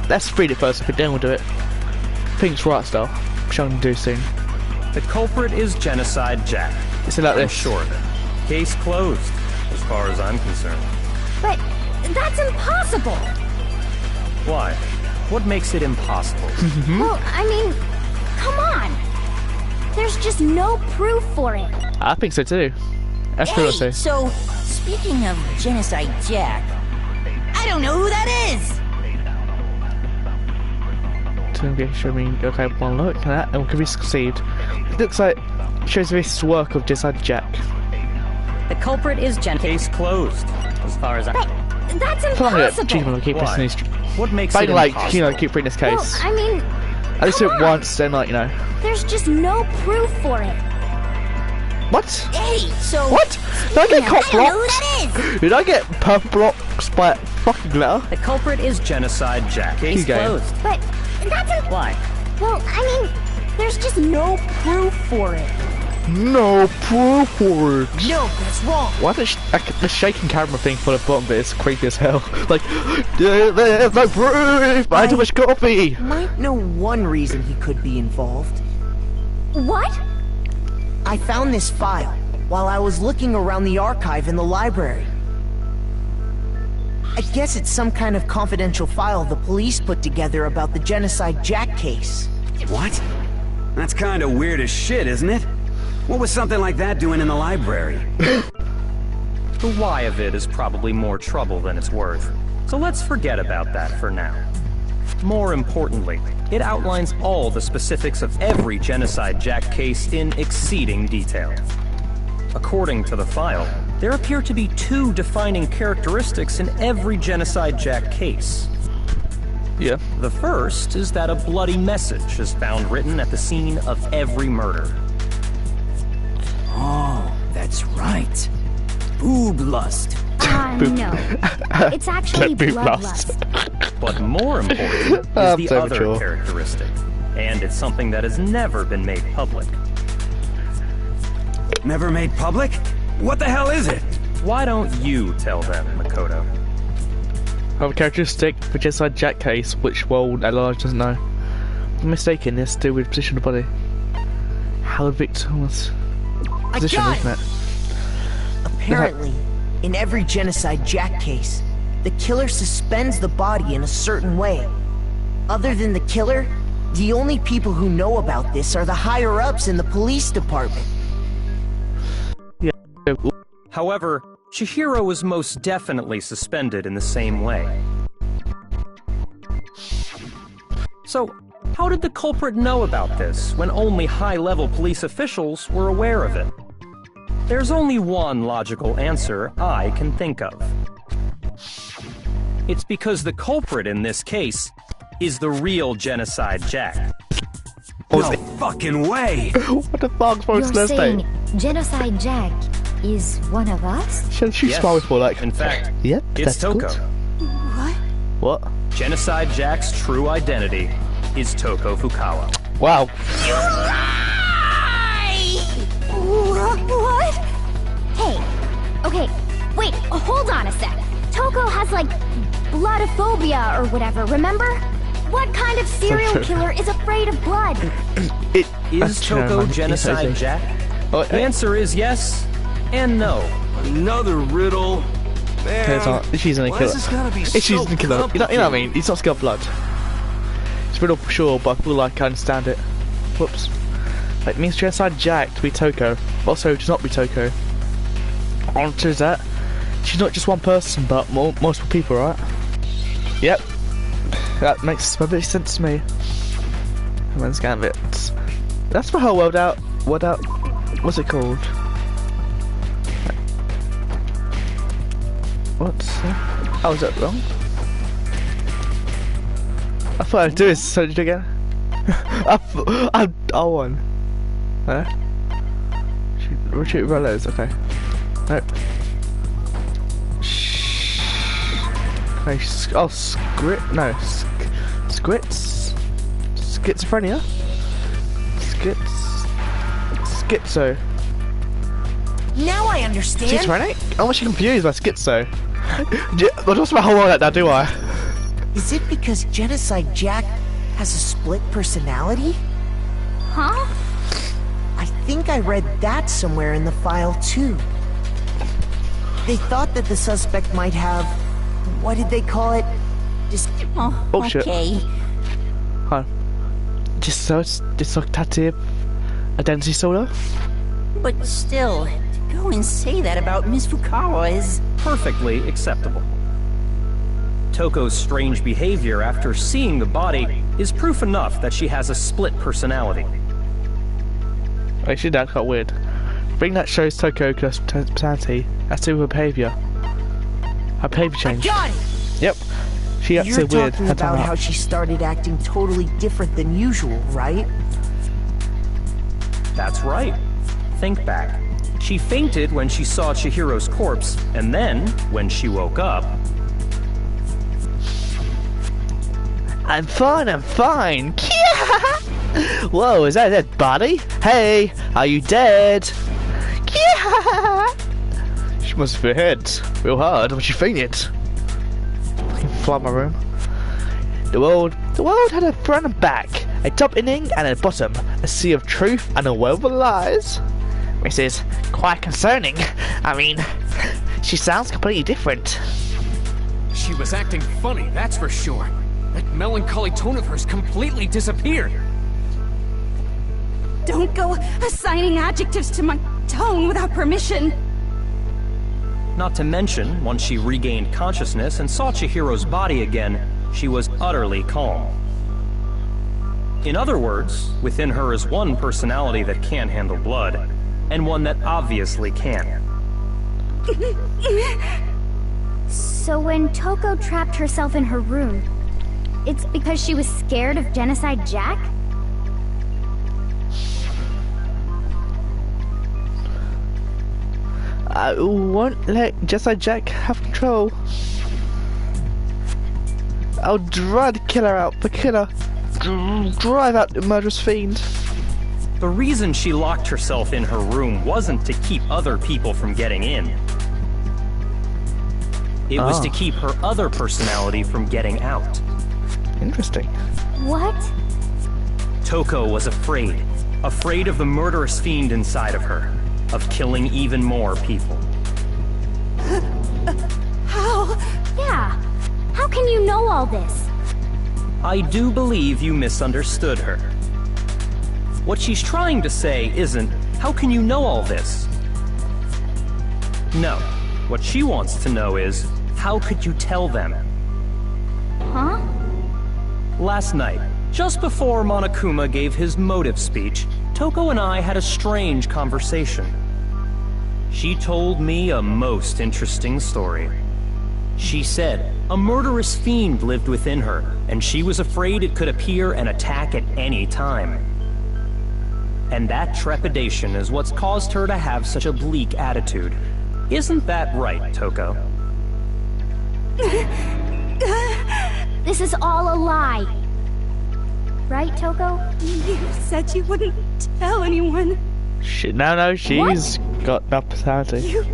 Let's read it first, if it then we'll do it. Things right style, which I'm gonna do soon. The culprit is Genocide Jack. It's like I'm this. sure of it. Case closed, as far as I'm concerned. But that's impossible! Why? What makes it impossible? Well, I mean, come on! there's just no proof for it. I think so too. That's true, Hey, so, speaking of Genocide Jack, I don't know who that is! Show me. Okay, one look at that, and we can be conceived. It looks like it shows this work of Genocide Jack. The culprit is Case closed, as far as I... That's Gina, keep Why? this What makes but it like, impossible? you know, keep reading this case. Well, I mean, At least do it once, then like, you know. there's just no proof for it. What? Hey, so... What? Did I get cop I don't know who blocks? that is! Did I get purple blocks by fucking glitter? The culprit is Genocide Jack. Case Game. closed. But that's Why? well, I mean, there's just no proof for it. No proof for it. No, that's wrong. Why the shaking camera thing for the bottom bit is creepy as hell? Like, there's no proof! I had too much coffee! Might know one reason he could be involved. What? I found this file while I was looking around the archive in the library. I guess it's some kind of confidential file the police put together about the Genocide Jack case. What? That's kind of weird as shit, isn't it? What was something like that doing in the library? The why of it is probably more trouble than it's worth. So let's forget about that for now. More importantly, it outlines all the specifics of every Genocide Jack case in exceeding detail. According to the file, there appear to be two defining characteristics in every Genocide Jack case. Yeah. The first is that a bloody message is found written at the scene of every murder. Oh, that's right. Boob lust. No. It's actually bloodlust. But more important is the other characteristic, and it's something that has never been made public. Never made public? What the hell is it? Why don't you tell them, Makoto? I have a characteristic for Genocide Jack case, which, well, Elijah doesn't know. I'm mistaken, it's to do with position of the body. How the victim was positioned, got it! isn't it? Apparently, in every Genocide Jack case, the killer suspends the body in a certain way. Other than the killer, the only people who know about this are the higher-ups in the police department. Yeah. However, Chihiro was most definitely suspended in the same way. So, how did the culprit know about this when only high-level police officials were aware of it? There's only one logical answer I can think of. It's because the culprit in this case is the real Genocide Jack. No fucking way! What the fuck's wrong with You're Thursday? saying Genocide Jack is one of us? Should she smile before, like? In fact, yep, it's that's Toko. good. What? What? Genocide Jack's true identity is Toko Fukawa. Wow. You lie! What? Hey, okay, wait, hold on a sec. Toko has, like, bloodophobia or whatever, remember? What kind of serial killer is afraid of blood? Is Toko Genocide Jack? The answer is yes and no. Another riddle. Man, She's gonna why kill is this gotta be She's so gonna kill her. You know what I mean? He's not scared of blood. It's riddle for sure, but I feel like I understand it. Whoops. Like, it means Genocide Jack to be Toko. Also, to not be Toko. Onto that, she's not just one person, but multiple people, right? Yep. That makes a bit of sense to me. Man's Gambit. That's for her world out. What's it called? What's that? Oh, is that wrong? I thought I'd do this, so did you again? I won. Huh? Retreat Rollos, okay. Nope. Okay, oh, schizophrenia? Schizo. Now I understand. Schizophrenic? I'm actually confused by schizo. I don't spell my whole word now, do I? Is it because Genocide Jack has a split personality? Huh? I think I read that somewhere in the file too. They thought that the suspect might have, what did they call it? Bullshit. Okay. Dissociative Identity disorder? But still, to go and say that about Miss Fukawa is... perfectly acceptable. Toko's strange behavior after seeing the body is proof enough that she has a split personality. Actually, that got weird. Thing that shows Toko's personality has to do with her behavior. Her behavior change. I got it! Yep. She acts so You're weird. talking about how she started acting totally different than usual, right? That's right. Think back. She fainted when she saw Chihiro's corpse, and then, when she woke up... I'm fine, I'm fine! Whoa, is that a dead body? Hey, are you dead? She must have been hit real hard when she fainted. I can fly my room. The world had a front and back, a top ending and a bottom, a sea of truth and a world of lies. This is quite concerning. I mean, she sounds completely different. She was acting funny, that's for sure. That melancholy tone of hers completely disappeared. Don't go assigning adjectives to my tone without permission. Not to mention, once she regained consciousness and saw Chihiro's body again, she was utterly calm. In other words, within her is one personality that can't handle blood, and one that obviously can. So when Toko trapped herself in her room, it's because she was scared of Genocide Jack? I won't let Genocide Jack have control. I'll drive the killer out. The killer. Drive out the murderous fiend. The reason she locked herself in her room wasn't to keep other people from getting in. It was to keep her other personality from getting out. Interesting. What? Toko was afraid. Afraid of the murderous fiend inside of her. Of killing even more people. How? Yeah. How can you know all this? I do believe you misunderstood her. What she's trying to say isn't, how can you know all this? No. What she wants to know is, how could you tell them? Huh? Last night, just before Monokuma gave his motive speech, Toko and I had a strange conversation. She told me a most interesting story. She said a murderous fiend lived within her, and she was afraid it could appear and attack at any time. And that trepidation is what's caused her to have such a bleak attitude. Isn't that right, Toko? This is all a lie. Right, Toko? You said you wouldn't tell anyone. Shit, no, she's got enough personality. You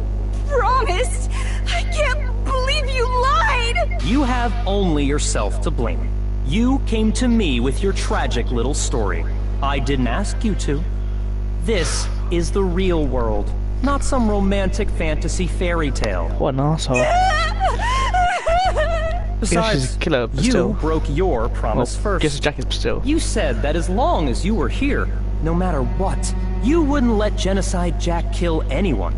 promised! I can't believe you lied! You have only yourself to blame. You came to me with your tragic little story. I didn't ask you to. This is the real world, not some romantic fantasy fairy tale. What an asshole. Besides, you broke your promise first. Guess Jack is still. You said that as long as you were here, no matter what, you wouldn't let Genocide Jack kill anyone.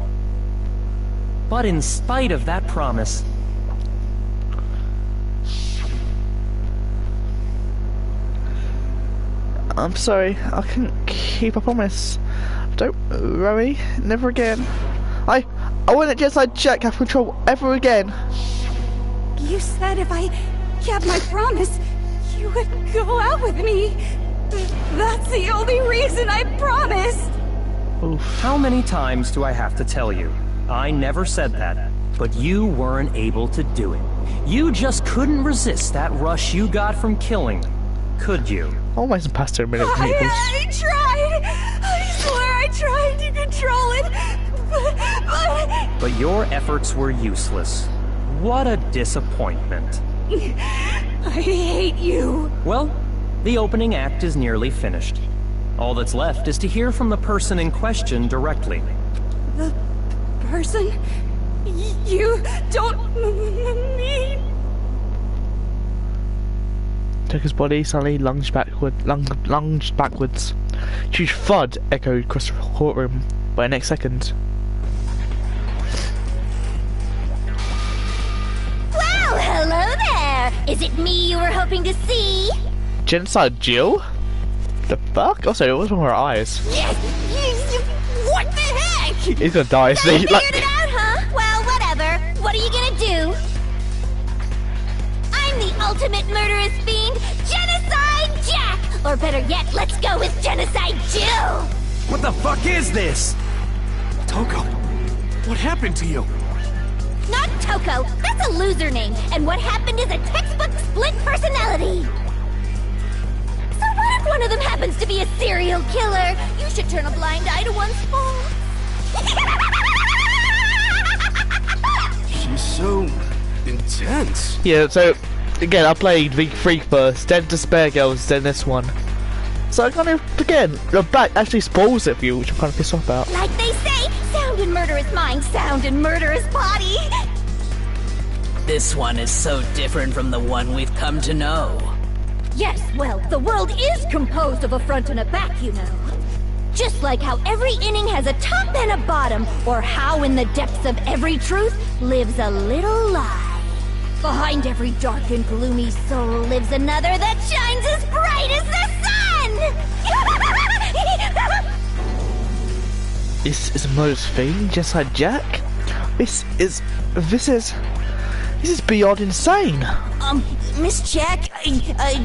But in spite of that promise... I'm sorry, I couldn't keep a promise. Don't worry, never again. I won't let Genocide Jack have control ever again. You said if I kept my promise, you would go out with me. That's the only reason I promised. Oof. How many times do I have to tell you? I never said that, but you weren't able to do it. You just couldn't resist that rush you got from killing, could you? Almost past 2 minutes. I tried. I swear I tried to control it, But your efforts were useless. What a disappointment. I hate you. Well, the opening act is nearly finished. All that's left is to hear from the person in question directly. The person? You don't mean... Took his body suddenly lunged backwards. Huge thud echoed across the courtroom by the next second. Well, hello there! Is it me you were hoping to see? Genocide Jill? The fuck? Also, it was one of her eyes. Yes! What the heck? He's gonna die, So see? you figured it out, huh? Well, whatever. What are you gonna do? I'm the ultimate murderous fiend, Genocide Jack! Or better yet, let's go with Genocide Jill! What the fuck is this? Toko, what happened to you? Not Toko, that's a loser name, and what happened is a textbook split personality! So what if one of them happens to be a serial killer? You should turn a blind eye to one's faults. She's so intense. Yeah, so again, I played V3 first, then Despair Girls, then this one. So I kind of, again, the back actually spoils it for you, which I'm kind of pissed off about. Like they say, sound in murderous mind, sound in murderous body. This one is so different from the one we've come to know. Yes, well, the world is composed of a front and a back, you know. Just like how every inning has a top and a bottom, or how in the depths of every truth lives a little lie. Behind every dark and gloomy soul lives another that shines as bright as the sun! This is Mo's thing, Genocide Jack? This is beyond insane. Miss Jack,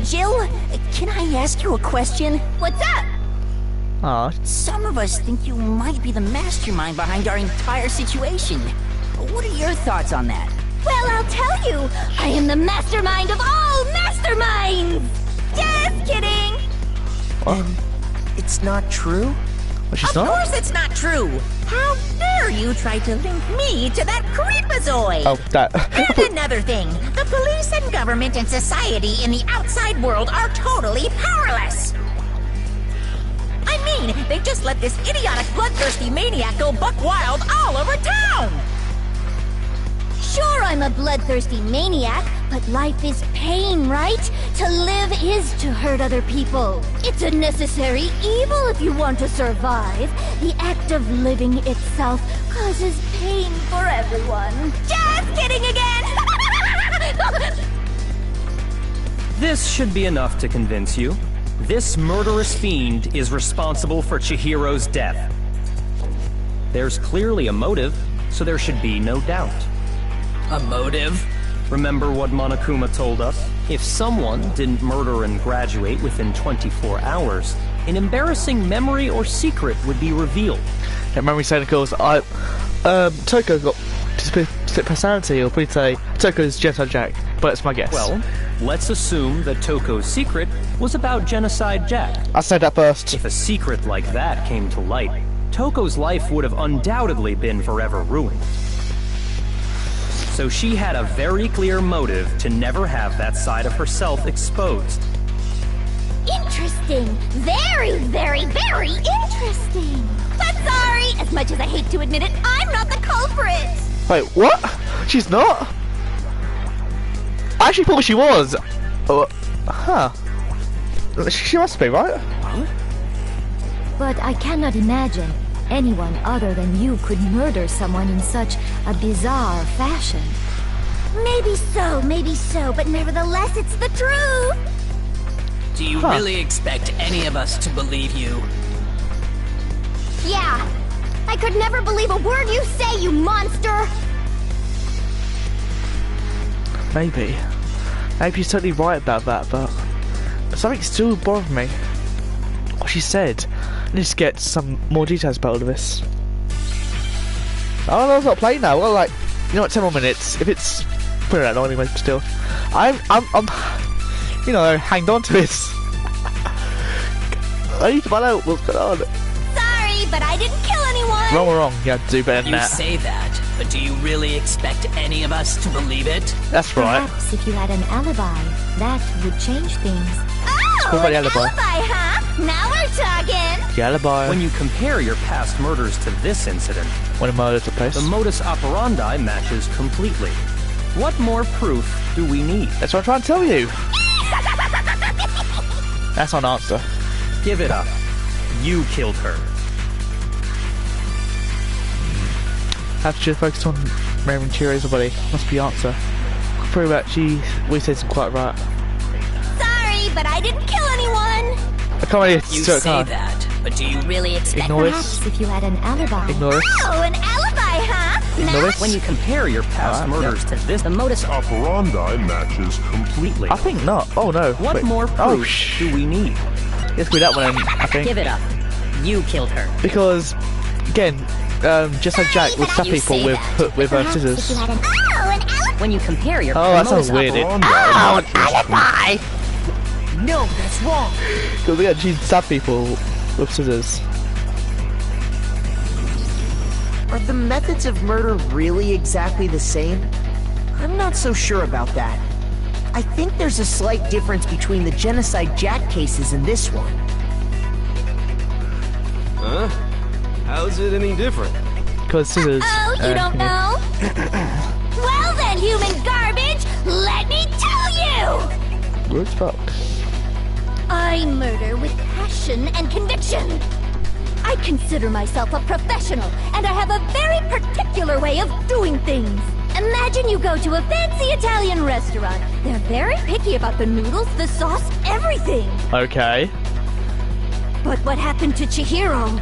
Jill, can I ask you a question? What's up? Aw. Some of us think you might be the mastermind behind our entire situation. What are your thoughts on that? Well, I'll tell you, I am the mastermind of all masterminds! Just kidding! What? It's not true? Well, she's Of not? course it's not true. How dare you try to link me to that creepazoid? Oh, that. And another thing, the police and government and society in the outside world are totally powerless. I mean, they just let this idiotic bloodthirsty maniac go buck wild all over town. Sure, I'm a bloodthirsty maniac, but life is pain, right? To live is to hurt other people. It's a necessary evil if you want to survive. The act of living itself causes pain for everyone. Just kidding again! This should be enough to convince you. This murderous fiend is responsible for Chihiro's death. There's clearly a motive, so there should be no doubt. A motive? Remember what Monokuma told us? If someone didn't murder and graduate within 24 hours, an embarrassing memory or secret would be revealed. Yeah, memory saying, of course, Toko got split personality, or probably say Toko's Genocide Jack, but that's my guess. Well, let's assume that Toko's secret was about Genocide Jack. I said that first. If a secret like that came to light, Toko's life would have undoubtedly been forever ruined. So she had a very clear motive to never have that side of herself exposed. Interesting. Very, very, very interesting. But sorry, as much as I hate to admit it, I'm not the culprit. Wait, what? She's not? I actually thought she was. Huh. She must be, right? But I cannot imagine anyone other than you could murder someone in such a bizarre fashion. Maybe so, but nevertheless, it's the truth. Do you really expect any of us to believe you? Yeah. I could never believe a word you say, you monster. Maybe. Maybe she's totally right about that, but something still bothers me. What she said. I need to get some more details about all of this. Oh, no, it's not playing now. Well, like, you know what, 10 more minutes. If it's put it that long anyway, still. I'm you know, hanged on to this. I need to find out what's going on. Sorry, but I didn't kill anyone. Wrong. You have to do better than You that. say that, but do you really expect any of us to believe it? That's right. Perhaps if you had an alibi, that would change things. Oh, What about an alibi? alibi, huh? Now we're talking. The alibi. When you compare your past murders to this incident, When a murder took place. the modus operandi matches completely. What more proof do we need? That's what I'm trying to tell you. That's not an answer. Give it up. You killed her. Have to focus on Rayman Chiri's body. Must be the answer. Pretty much, we said some quite right. Sorry, but I didn't kill anyone. I can't really You say that, but do you really expect Ignore Perhaps this. if you had an alibi. Ignore this. Oh, an alibi, huh? Ignore this. When you compare your past murders to this, the modus operandi matches completely. I think not. Oh no. What Wait. more proof do we need? Let's do that one then, I think. Give it up. You killed her. Because, again, just like Jack would stab You people say with that. scissors. Oh, an alibi. When you compare your Oh, that modus sounds weird. operandi- Oh, an alibi! No, that's wrong. Because again, she'd stab people with scissors. Are the methods of murder really exactly the same? I'm not so sure about that. I think there's a slight difference between the Genocide Jack cases and this one. Huh? How's it any different? Because scissors. Oh, you don't know? Well then, human garbage, let me tell you! Rude as fuck. I murder with passion and conviction. I consider myself a professional, and I have a very particular way of doing things. Imagine you go to a fancy Italian restaurant. They're very picky about the noodles, the sauce, everything. Okay. But what happened to Chihiro?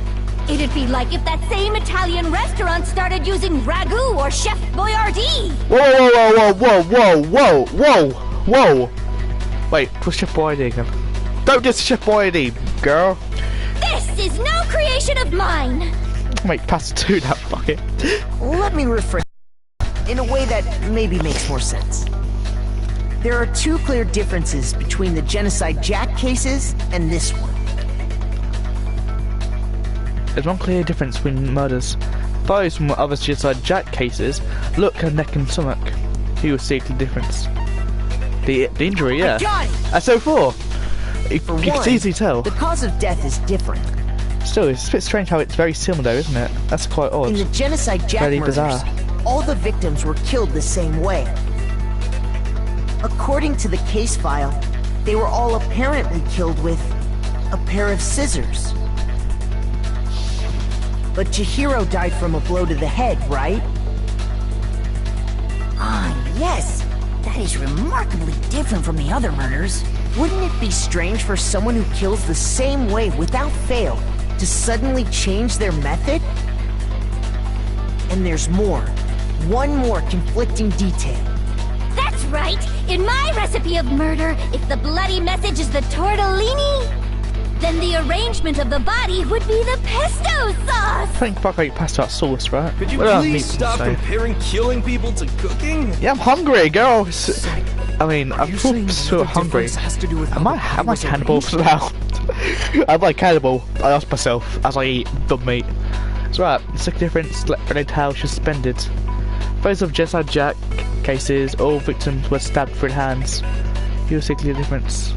It'd be like if that same Italian restaurant started using ragu or Chef Boyardee. Whoa, whoa, whoa, whoa, whoa, whoa, whoa, whoa. Wait, what's Chef Boyardee again? Don't diss Chef Boyardee, girl. This is no creation of mine. Wait, pass it to that bucket. Let me rephrase in a way that maybe makes more sense. There are two clear differences between the Genocide Jack cases and this one. There's one clear difference between murders. Those from other Genocide Jack cases look at neck and stomach. You will see the difference. The injury, yeah. As so for. You can easily tell. The cause of death is different. Still, it's a bit strange how it's very similar, isn't it? That's quite odd. In the Genocide Jack Very murders, bizarre. all the victims were killed the same way. According to the case file, they were all apparently killed with a pair of scissors. But Chihiro died from a blow to the head, right? Ah, yes. That is remarkably different from the other murders. Wouldn't it be strange for someone who kills the same way without fail to suddenly change their method? And there's more. One more conflicting detail. That's right. In my recipe of murder, if the bloody message is the tortellini, then the arrangement of the body would be the pesto sauce. I think fuck like pasta sauce, right? Could you What about please meat stop say? comparing killing people to cooking? Yeah, I'm hungry, girl. I mean, I'm so hungry. Has to do with Am I cannibal as well? I'm like cannibal. I ask myself as I eat dog meat. That's right. It's a difference related to how she's suspended. Both of Genocide Jack cases, all victims were stabbed through the hands. Here's a clear difference.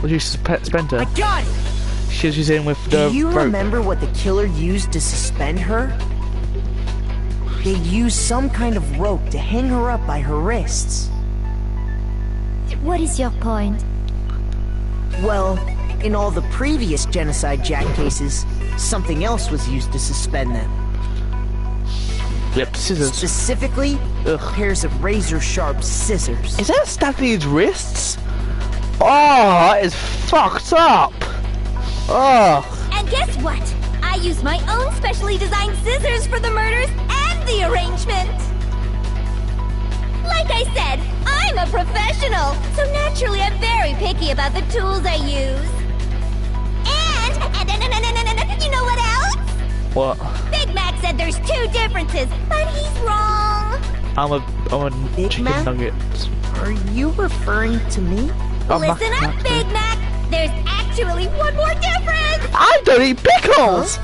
Would you suspend her? I got it! She was using with the Do you rope. remember what the killer used to suspend her? They used some kind of rope to hang her up by her wrists. What is your point? Well, in all the previous Genocide Jack cases, something else was used to suspend them. Yep, scissors. Specifically, pairs of razor-sharp scissors. Is that stabbing his wrists? Oh, that is fucked up. Oh. And guess what? I use my own specially designed scissors for the murders and the arrangement. Like I said, I'm a professional, so naturally I'm very picky about the tools I use. And you know what else? What? Big Mac said there's two differences, but he's wrong. I'm a Big chicken Mac? nugget. Are you referring to me? Listen up, Big Mac. There's actually one more difference. I don't eat pickles.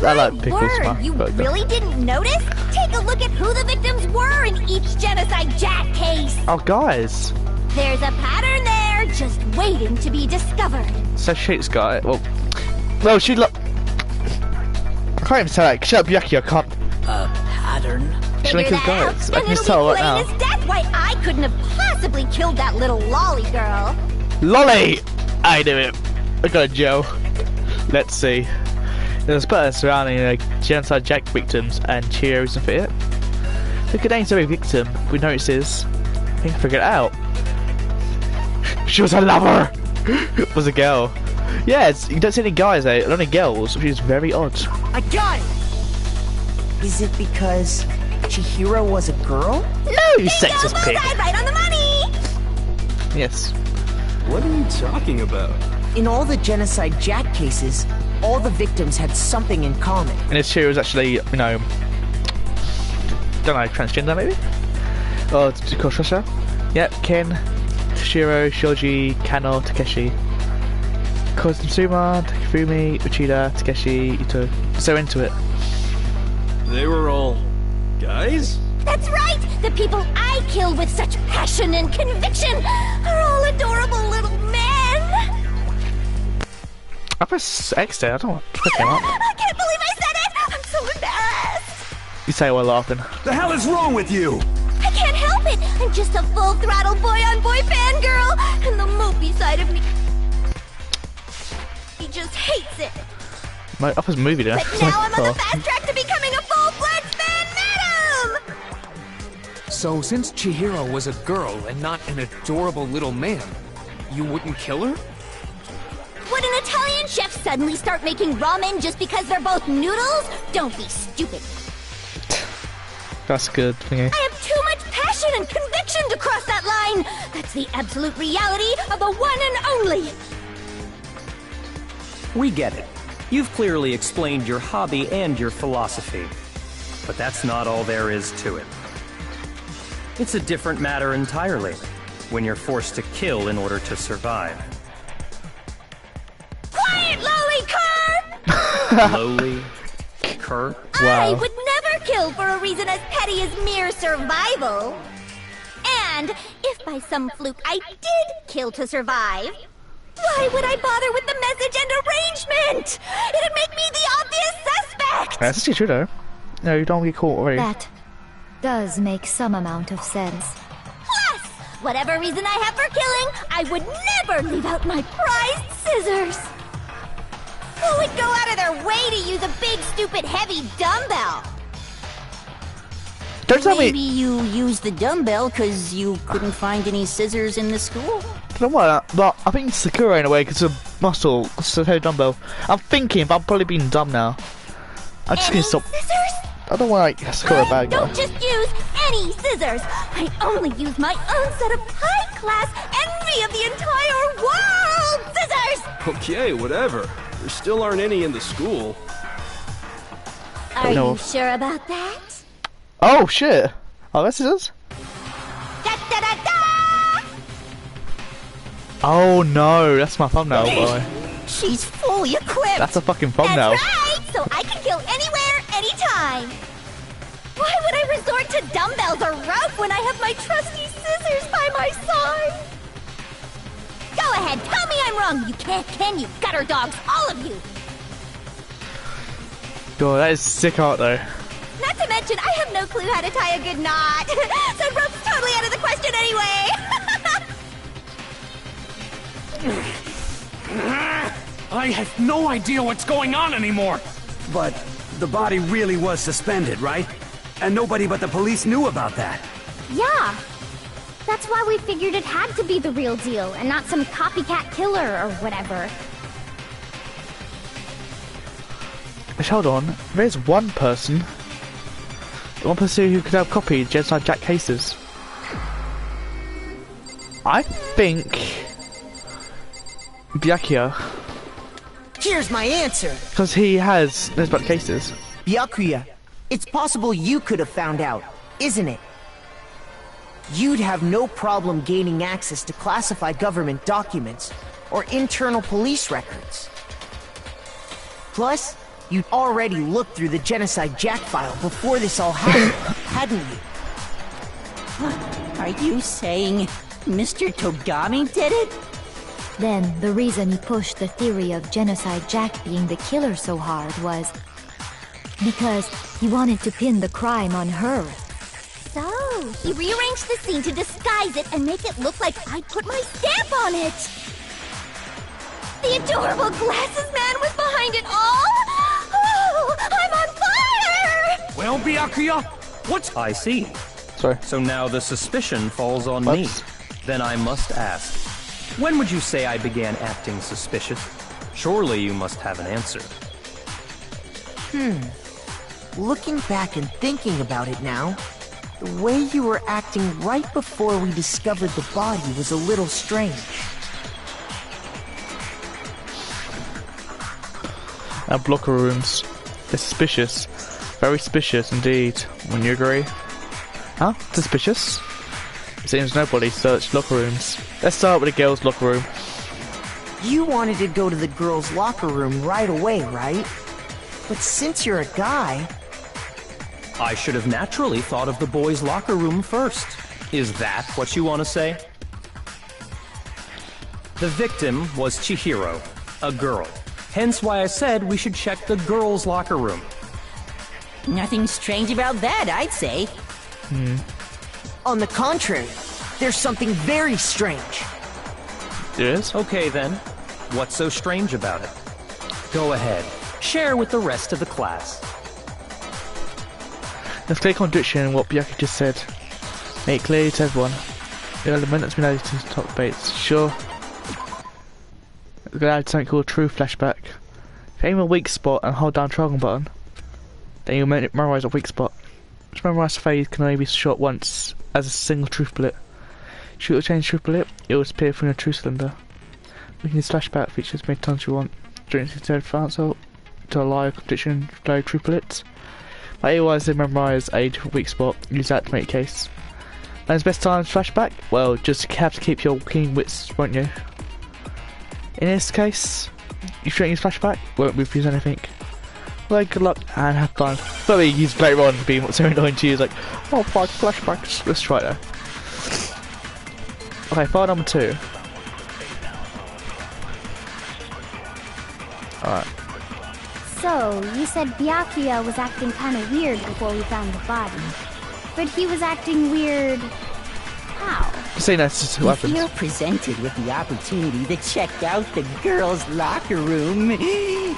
I like pickles. Word, man, you but- really didn't notice? Take a look at who the victims were in each Genocide Jack case. Oh, guys. There's a pattern there, just waiting to be discovered. So Shake's guy. Well, she look. I can't even say that. Shut up, Yaki. I can't. Pattern. She like Figure his that out, guys. I and can it'll just tell be right plain now. as death why I couldn't have possibly killed that little lolly girl. Lolly! I do it. I got a Joe. Let's see. There's a spur surrounding genocide Jack victims and Cheerios and fit it. Look at every victim we notices. I think I figured it out. She was a lover! It was a girl. Yeah, you don't see any guys there, only girls, which is very odd. I got it! Is it because Chihiro was a girl? No, you sexist pig! Right on the money! Yes. What are you talking about? In all the genocide Jack cases, all the victims had something in common. And his Chihiro was actually, you know, don't know, transgender maybe? Or Koshasha? Yep, Ken, Toshiro, Shoji, Kano, Takeshi, Kozutsuma, Takefumi, Uchida, Takeshi, Ito. So into it. They were all guys? That's right! The people I killed with such passion and conviction are all adorable little men! I press X there, I don't want to click him up. I can't believe I said it! I'm so embarrassed! You say while laughing. The hell is wrong with you? I can't help it! I'm just a full-throttle boy-on-boy fangirl! And the mopey side of me... he just hates it! My upper's movie there. But now I'm on the fast track to becoming a full-fledged fan madam! So since Chihiro was a girl and not an adorable little man, you wouldn't kill her? Would an Italian chef suddenly start making ramen just because they're both noodles? Don't be stupid. That's good. Thingy. I have too much passion and conviction to cross that line. That's the absolute reality of the one and only. We get it. You've clearly explained your hobby and your philosophy. But that's not all there is to it. It's a different matter entirely, when you're forced to kill in order to survive. Quiet, lowly cur! Lowly cur? Wow. I would never kill for a reason as petty as mere survival. And if by some fluke I did kill to survive, why would I bother with the message and arrangement? It'd make me the obvious suspect! That's actually true though. No, you don't get caught already. That does make some amount of sense. Plus, whatever reason I have for killing, I would never leave out my prized scissors. Who would go out of their way to use a big, stupid, heavy dumbbell? Don't tell Maybe me. you used the dumbbell because you couldn't find any scissors in the school. Don't worry, but I think it's Sakura in a way because it's a muscle, it's a heavy dumbbell. I'm thinking, but I'm probably being dumb now. I'm just gonna stop. Scissors? I don't want to Sakura bad guy. Don't just use any scissors. I only use my own set of high-class envy of the entire world scissors. Okay, whatever. There still aren't any in the school. Are you sure about that? Oh shit! Oh, that's scissors. Da da da da! Oh no, that's my thumbnail, boy. She's fully equipped. That's a fucking thumbnail. That's right, so I can kill anywhere, anytime. Why would I resort to dumbbells or rope when I have my trusty scissors by my side? Go ahead, tell me I'm wrong. You can't, can you? Gutter dogs, all of you. God, that is sick art though. Not to mention, I have no clue how to tie a good knot. So rope's totally out of the question anyway. I have no idea what's going on anymore! But the body really was suspended, right? And nobody but the police knew about that. Yeah. That's why we figured it had to be the real deal and not some copycat killer or whatever. But hold on, there's one person who could have copied Genocide Jack cases. I think Byakuya. Here's my answer. Because he knows about the cases. Byakuya, it's possible you could have found out, isn't it? You'd have no problem gaining access to classified government documents or internal police records. Plus, you'd already looked through the Genocide Jack file before this all happened, hadn't you? Are you saying Mr. Togami did it? Then the reason he pushed the theory of Genocide Jack being the killer so hard was because he wanted to pin the crime on her. So, he rearranged the scene to disguise it and make it look like I'd put my stamp on it. The adorable glasses man was behind find it all! Oh, I'm on fire! Well, Byakuya, what's... I see. Sorry. So now the suspicion falls on me. Then I must ask, when would you say I began acting suspicious? Surely you must have an answer. Looking back and thinking about it now, the way you were acting right before we discovered the body was a little strange. Our locker rooms. They're suspicious. Very suspicious indeed. Wouldn't you agree? Huh? Suspicious? It seems nobody searched locker rooms. Let's start with the girls' locker room. You wanted to go to the girls' locker room right away, right? But since you're a guy... I should have naturally thought of the boys' locker room first. Is that what you want to say? The victim was Chihiro, a girl. Hence why I said we should check the girls' locker room. Nothing strange about that, I'd say. On the contrary, there's something very strange. Yes? Okay then, what's so strange about it? Go ahead, share with the rest of the class. Let's click on diction and what Byakuya just said. Make it clear to everyone. The element that's been added to the top debates. Sure. We're going to add something called true flashback. If you aim a weak spot and hold down the triangle button, then you'll memorize a weak spot. This memorized phase can only be shot once as a single truth bullet. Shoot or change truth bullet, it will appear from your truth cylinder. We can use flashback features many times you want. During the advance to allow your competition flow truth bullets. But otherwise they memorize a different weak spot, use that to make a case. And best times flashback? Well, just have to keep your keen wits, won't you? In this case, if you don't use flashback, won't refuse anything. Well, good luck and have fun. But we use later on being so annoying to you, like, oh fuck, flashbacks. Let's try it though. Okay, file number 2. Alright. So, you said Byakuya was acting kinda weird before we found the body. But he was acting weird... how? See, that's just what If happens. you're presented with the opportunity to check out the girls' locker room,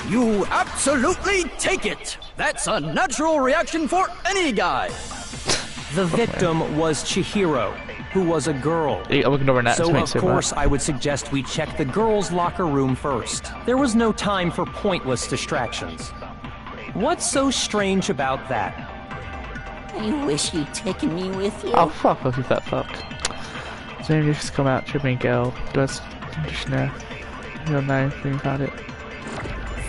You absolutely take it! That's a natural reaction for any guy! The victim was Chihiro, who was a girl. Yeah, I'm ignoring that. So, of course, I would suggest we check the girls' locker room first. There was no time for pointless distractions. What's so strange about that? I wish you'd taken me with you. Oh, fuck off, you fat fuck. So you just come out, tripping girl, does conditioner. You don't know anything about it.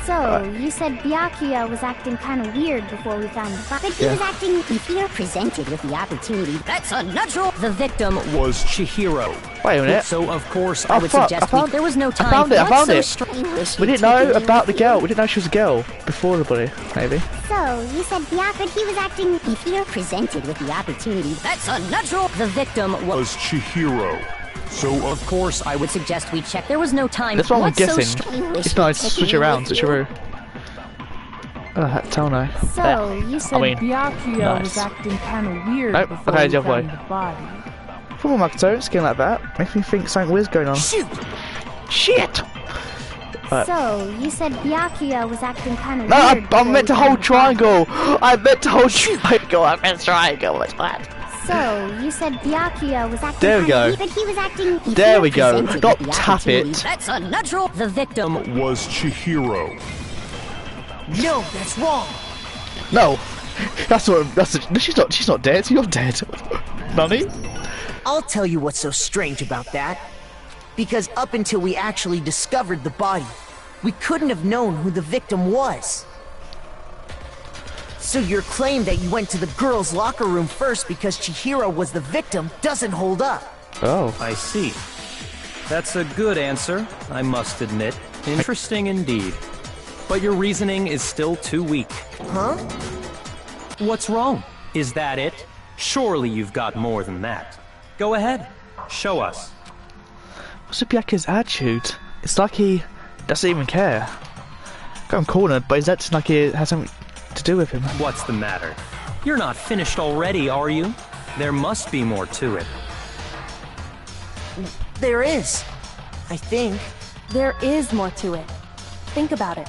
So, you said Byakuya was acting kinda weird before we found the body. But he was acting... If you're presented with the opportunity, that's a natural... The victim was Chihiro. Wait a minute. So, of course, Oh, I would fuck, suggest there was no time. I found it, I found it. Strange? We didn't know about the girl. We didn't know she was a girl before the body, maybe. So, you said Byakuya, he was acting... If you're presented with the opportunity, that's a natural... The victim Was Chihiro. So, Of course, I would suggest we check. There was no time. That's what I'm What's so guessing. strange? It's nice to switch around, switcheroo. Oh, that Tono. So, you said Byakuya Nice. was acting kinda weird Nope, before okay, we the other way. found the body. Come on, Makoto, skin like that. Makes me think something weird's going on. Shoot! Shit! Right. So, you said Byakuya was acting kinda No, weird I before meant to we hold found the body. triangle! I meant to hold triangle! I meant triangle, what's that? So, you said Byakuya was acting There we kinda go. weird, but he was acting... There we go. presented Not with the tap opportunity, it. That's a natural... The victim... was Chihiro. No, that's wrong! No! She's not dead, you're dead. Nani? I'll tell you what's so strange about that. Because up until we actually discovered the body, we couldn't have known who the victim was. So your claim that you went to the girls' locker room first because Chihiro was the victim doesn't hold up. Oh. I see. That's a good answer, I must admit. Interesting indeed. But your reasoning is still too weak. Huh? What's wrong? Is that it? Surely you've got more than that. Go ahead. Show us. What's with Byakuya's attitude? It's like he doesn't even care. Got him cornered, but is that just like he has something to do with him? What's the matter? You're not finished already, are you? There must be more to it. There is. I think. There is more to it. Think about it.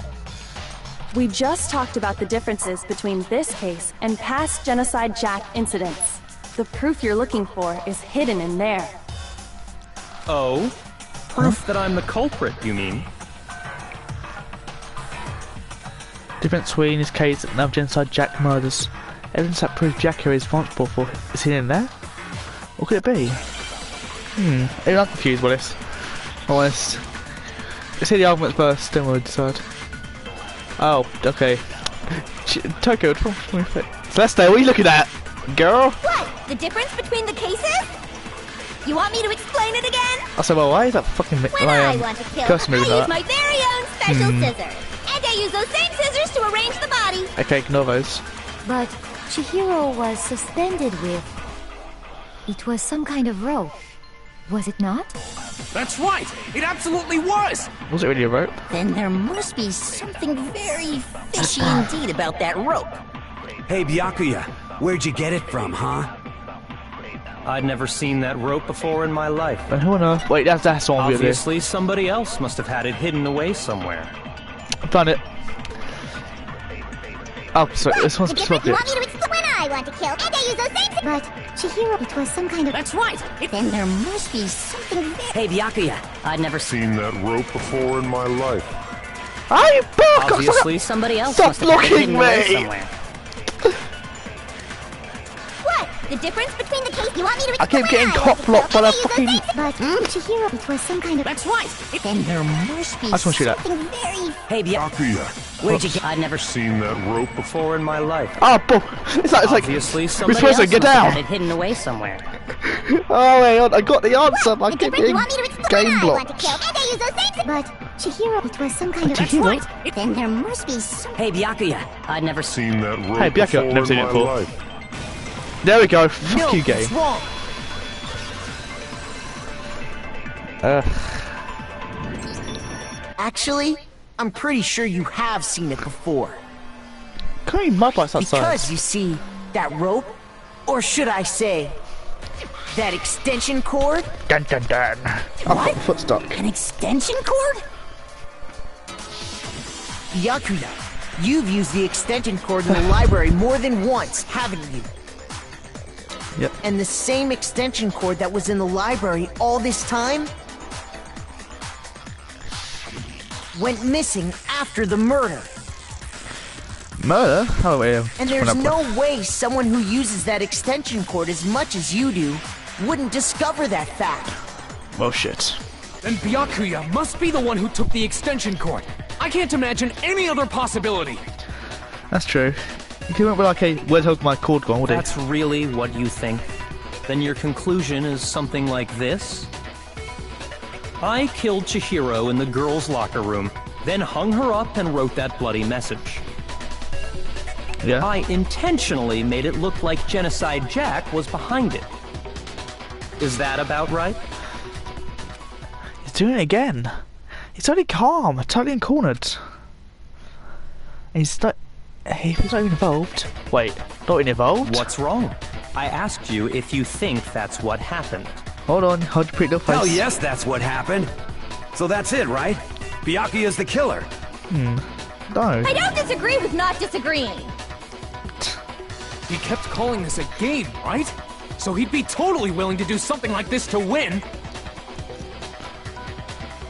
We just talked about the differences between this case and past Genocide Jack incidents. The proof you're looking for is hidden in there. Oh? Proof that I'm the culprit, you mean? Difference between his case and other Genocide Jack murders. Evidence that proves Jack is responsible for is hidden in there? What could it be? I'm confused by this. Honest. Let's see the arguments first, then we'll decide. Oh, okay. Tokyo, Celeste, what are you looking at? Girl? What? The difference between the cases? You want me to explain it again? I said, well, why is that fucking When I want to kill, I use my very own special scissors. And I use those same scissors to arrange the body. Okay, ignore those. But Chihiro was suspended with... It was some kind of rope. Was it not? That's right! It absolutely was! Was it really a rope? Then there must be something very fishy indeed about that rope. Hey, Byakuya, where'd you get it from, huh? I'd never seen that rope before in my life. And who on earth? Wait, that's on video. Obviously, somebody else must have had it hidden away somewhere. I found it. Oh, sorry, this one's specific. You want me to explain when I want to kill, and I use those same... But Chihiro, it was some kind of... That's right! Then there must be something very... Hey, Byakuya, I'd never seen that rope before in my life. I Obviously, somebody else must have had it hidden away somewhere. What? The difference between the case... You want me to I keep getting cop-blocked by that fucking... But Chihiro, it was some kind of... That's right! Then there must be I just want to shoot that. something very... Hey, Byakuya. Where'd you get... I'd never seen that rope Before in my life. Oh, it's like... Obviously, somebody supposed else to get must have down. had it hidden away somewhere. Oh, hang on, I got the answer. I keep getting game blocked. But Chihiro, it was some kind of... That's right! Then there must be some... Hey, Byakuya, I'd never seen that rope Hey, Byakuya, never seen it before in before. my life. There we go. Fuck you, game. It's wrong. Actually, I'm pretty sure you have seen it before. Can't even mud lights outside. Because you see, that rope, or should I say, that extension cord? Dun dun dun. What? Foot stuck. An extension cord? Yakuza, you've used the extension cord in the library more than once, haven't you? Yep. And the same extension cord that was in the library all this time went missing after the murder. Murder? Oh, wait. And there's no way someone who uses that extension cord as much as you do wouldn't discover that fact. Well, shit. Then Byakuya must be the one who took the extension cord. I can't imagine any other possibility. That's true. You couldn't be like, hey, where's the hell's my cord gone, would he? That's really what you think? Then your conclusion is something like this? I killed Chihiro in the girls' locker room, then hung her up and wrote that bloody message. Yeah. I intentionally made it look like Genocide Jack was behind it. Is that about right? He's doing it again. He's totally calm, totally uncornered. He's not even involved. Wait, not even involved? What's wrong? I asked you if you think that's what happened. Hold on, hold your pretty little face. Hell yes, that's what happened. So that's it, right? Byakuya's the killer. No. I don't disagree with not disagreeing. He kept calling this a game, right? So he'd be totally willing to do something like this to win.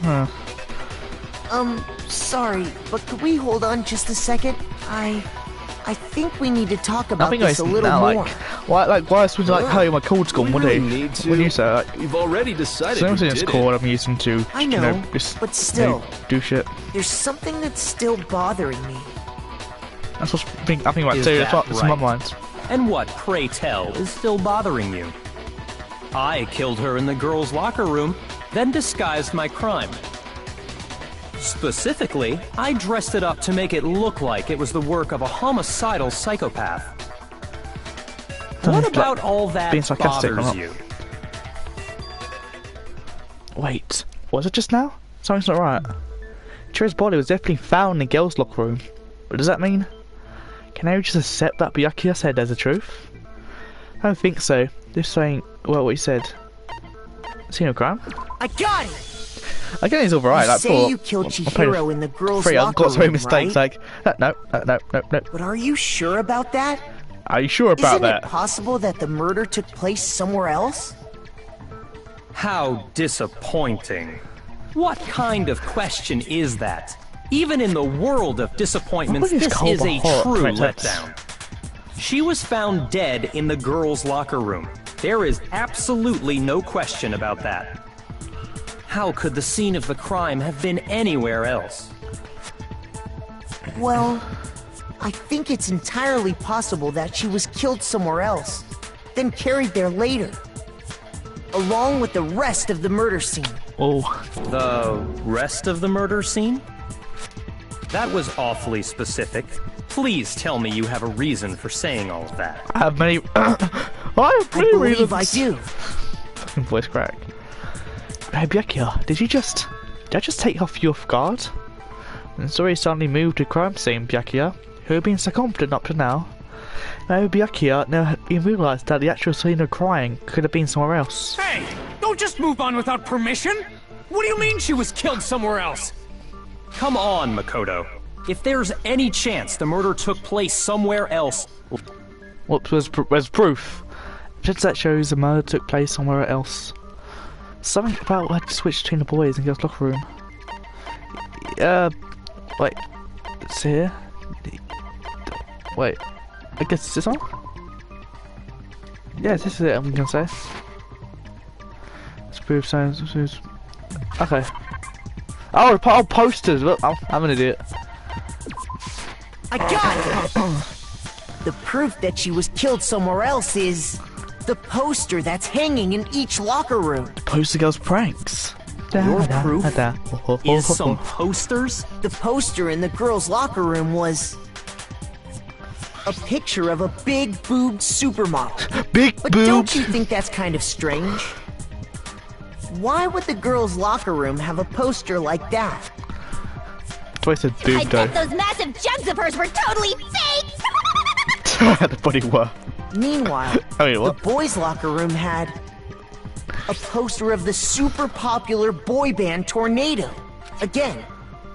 Huh. Sorry, but could we hold on just a second? I think we need to talk about this a little more. Why was like, hey, my cord's gone, would he? Need to. When you say like, You've already decided so you this did cord it. I'm using to, I know, you know, just, but still, do shit. There's something that's still bothering me. That's what's I think about Is too. that That's what's in my right? mind. And what, pray tell, is still bothering you? I killed her in the girls' locker room, then disguised my crime. Specifically, I dressed it up to make it look like it was the work of a homicidal psychopath. What about all that being sarcastic or bothers not? you? Wait, was it just now? Something's not right. Chihira's body was definitely found in the girls' locker room. But does that mean... Can I just accept that Byakuya said there's the truth? I don't think so. Just saying, well, what he said. Seen a crime? I got it! Again, he's alright. You Like, say you killed Chihiro in the girls' locker I've got so many room, mistakes. right? Like, no. But are you sure about that? Are you sure about that? Isn't it possible that the murder took place somewhere else? How disappointing. What kind of question is that? Even in the world of disappointments, this is a true letdown. She was found dead in the girls' locker room. There is absolutely no question about that. How could the scene of the crime have been anywhere else? Well, I think it's entirely possible that she was killed somewhere else, then carried there later, along with the rest of the murder scene. Oh. The rest of the murder scene? That was awfully specific. Please tell me you have a reason for saying all of that. I have many... I believe I do. Fucking voice crack. Hey, Byakuya, did I just take off you off guard? And sorry suddenly moved to crime scene, Byakuya, who had been so confident up to now. Maybe Byakuya never even realised that the actual scene of crying could have been somewhere else. Hey! Don't just move on without permission! What do you mean she was killed somewhere else? Come on, Makoto. If there's any chance the murder took place somewhere else... What was proof? Just that shows the murder took place somewhere else. Something about where to switch between the boys and girls' locker room. Wait. It's here? Wait. I guess it's this one? Yeah, this is it, I'm gonna say. Let's prove science. Okay. Oh, posters! Look, I'm an idiot. I got it! The proof that she was killed somewhere else is the poster that's hanging in each locker room. The poster girl's pranks. Your proof is some posters? The poster in the girls' locker room was a picture of a big-boobed supermodel. But don't you think that's kind of strange? Why would the girls' locker room have a poster like that? Twice said boob, I bet those massive jugs of hers were totally fake! The body were. Meanwhile, the boys' locker room had a poster of the super popular boy band Tornado. Again,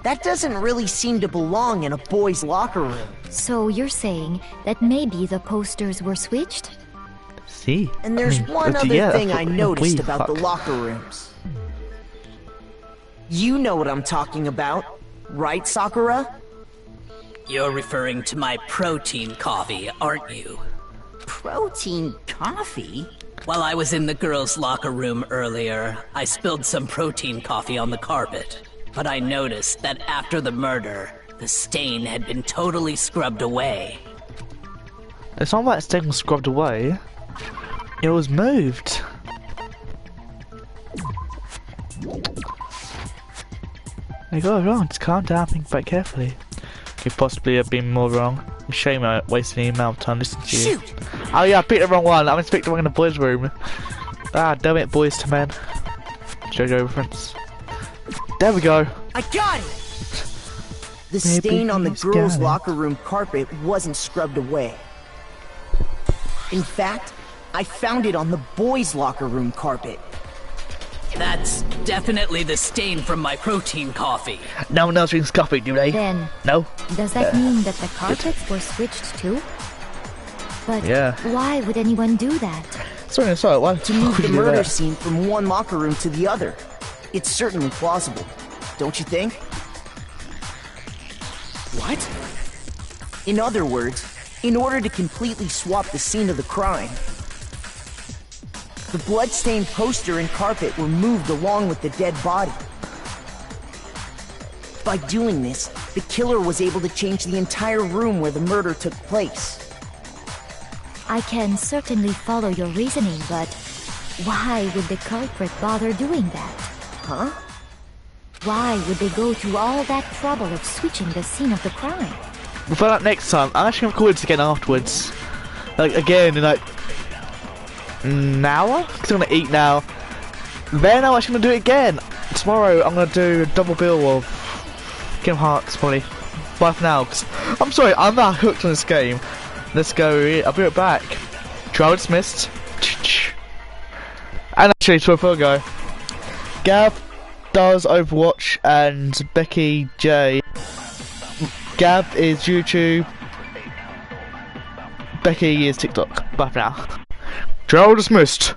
that doesn't really seem to belong in a boys' locker room. So you're saying that maybe the posters were switched? See? And there's one other thing I noticed about the locker rooms. You know what I'm talking about, right, Sakura? You're referring to my protein coffee, aren't you? Protein coffee? While I was in the girls' locker room earlier, I spilled some protein coffee on the carpet. But I noticed that after the murder, the stain had been totally scrubbed away. It's not that stain was scrubbed away. It was moved. You got it wrong, just calm down, think about it carefully. Could possibly have been more wrong. Shame I wasted any amount of time listening to you. Shoot. Oh yeah, I picked the wrong one. I meant to pick the one in the boys' room. Ah, damn it, Boys to Men. JoJo reference. There we go. I got it! The stain on the girls' locker room carpet wasn't scrubbed away. In fact, I found it on the boys' locker room carpet. That's definitely the stain from my protein coffee. No one else drinks coffee, do they? Then, no? Does that mean that the carpets were switched too? But why would anyone do that? Sorry, why? To move the murder scene from one locker room to the other. It's certainly plausible, don't you think? What? In other words, in order to completely swap the scene of the crime, the blood-stained poster and carpet were moved along with the dead body. By doing this, the killer was able to change the entire room where the murder took place. I can certainly follow your reasoning, but why would the culprit bother doing that? Huh? Why would they go through all that trouble of switching the scene of the crime? We'll find out next time. I'm actually gonna record this again afterwards. Like, again, in like an hour? Because I'm gonna eat now. Then I'm actually gonna do it again. Tomorrow I'm gonna do a double bill of Kingdom Hearts, probably. Bye for now, because I'm sorry, I'm not hooked on this game. Let's go, I'll be right back. Trial dismissed. And actually, before I go, Gav, does Overwatch, and Becky J. Gab is YouTube. Becky is TikTok. Bye for now. Trial dismissed.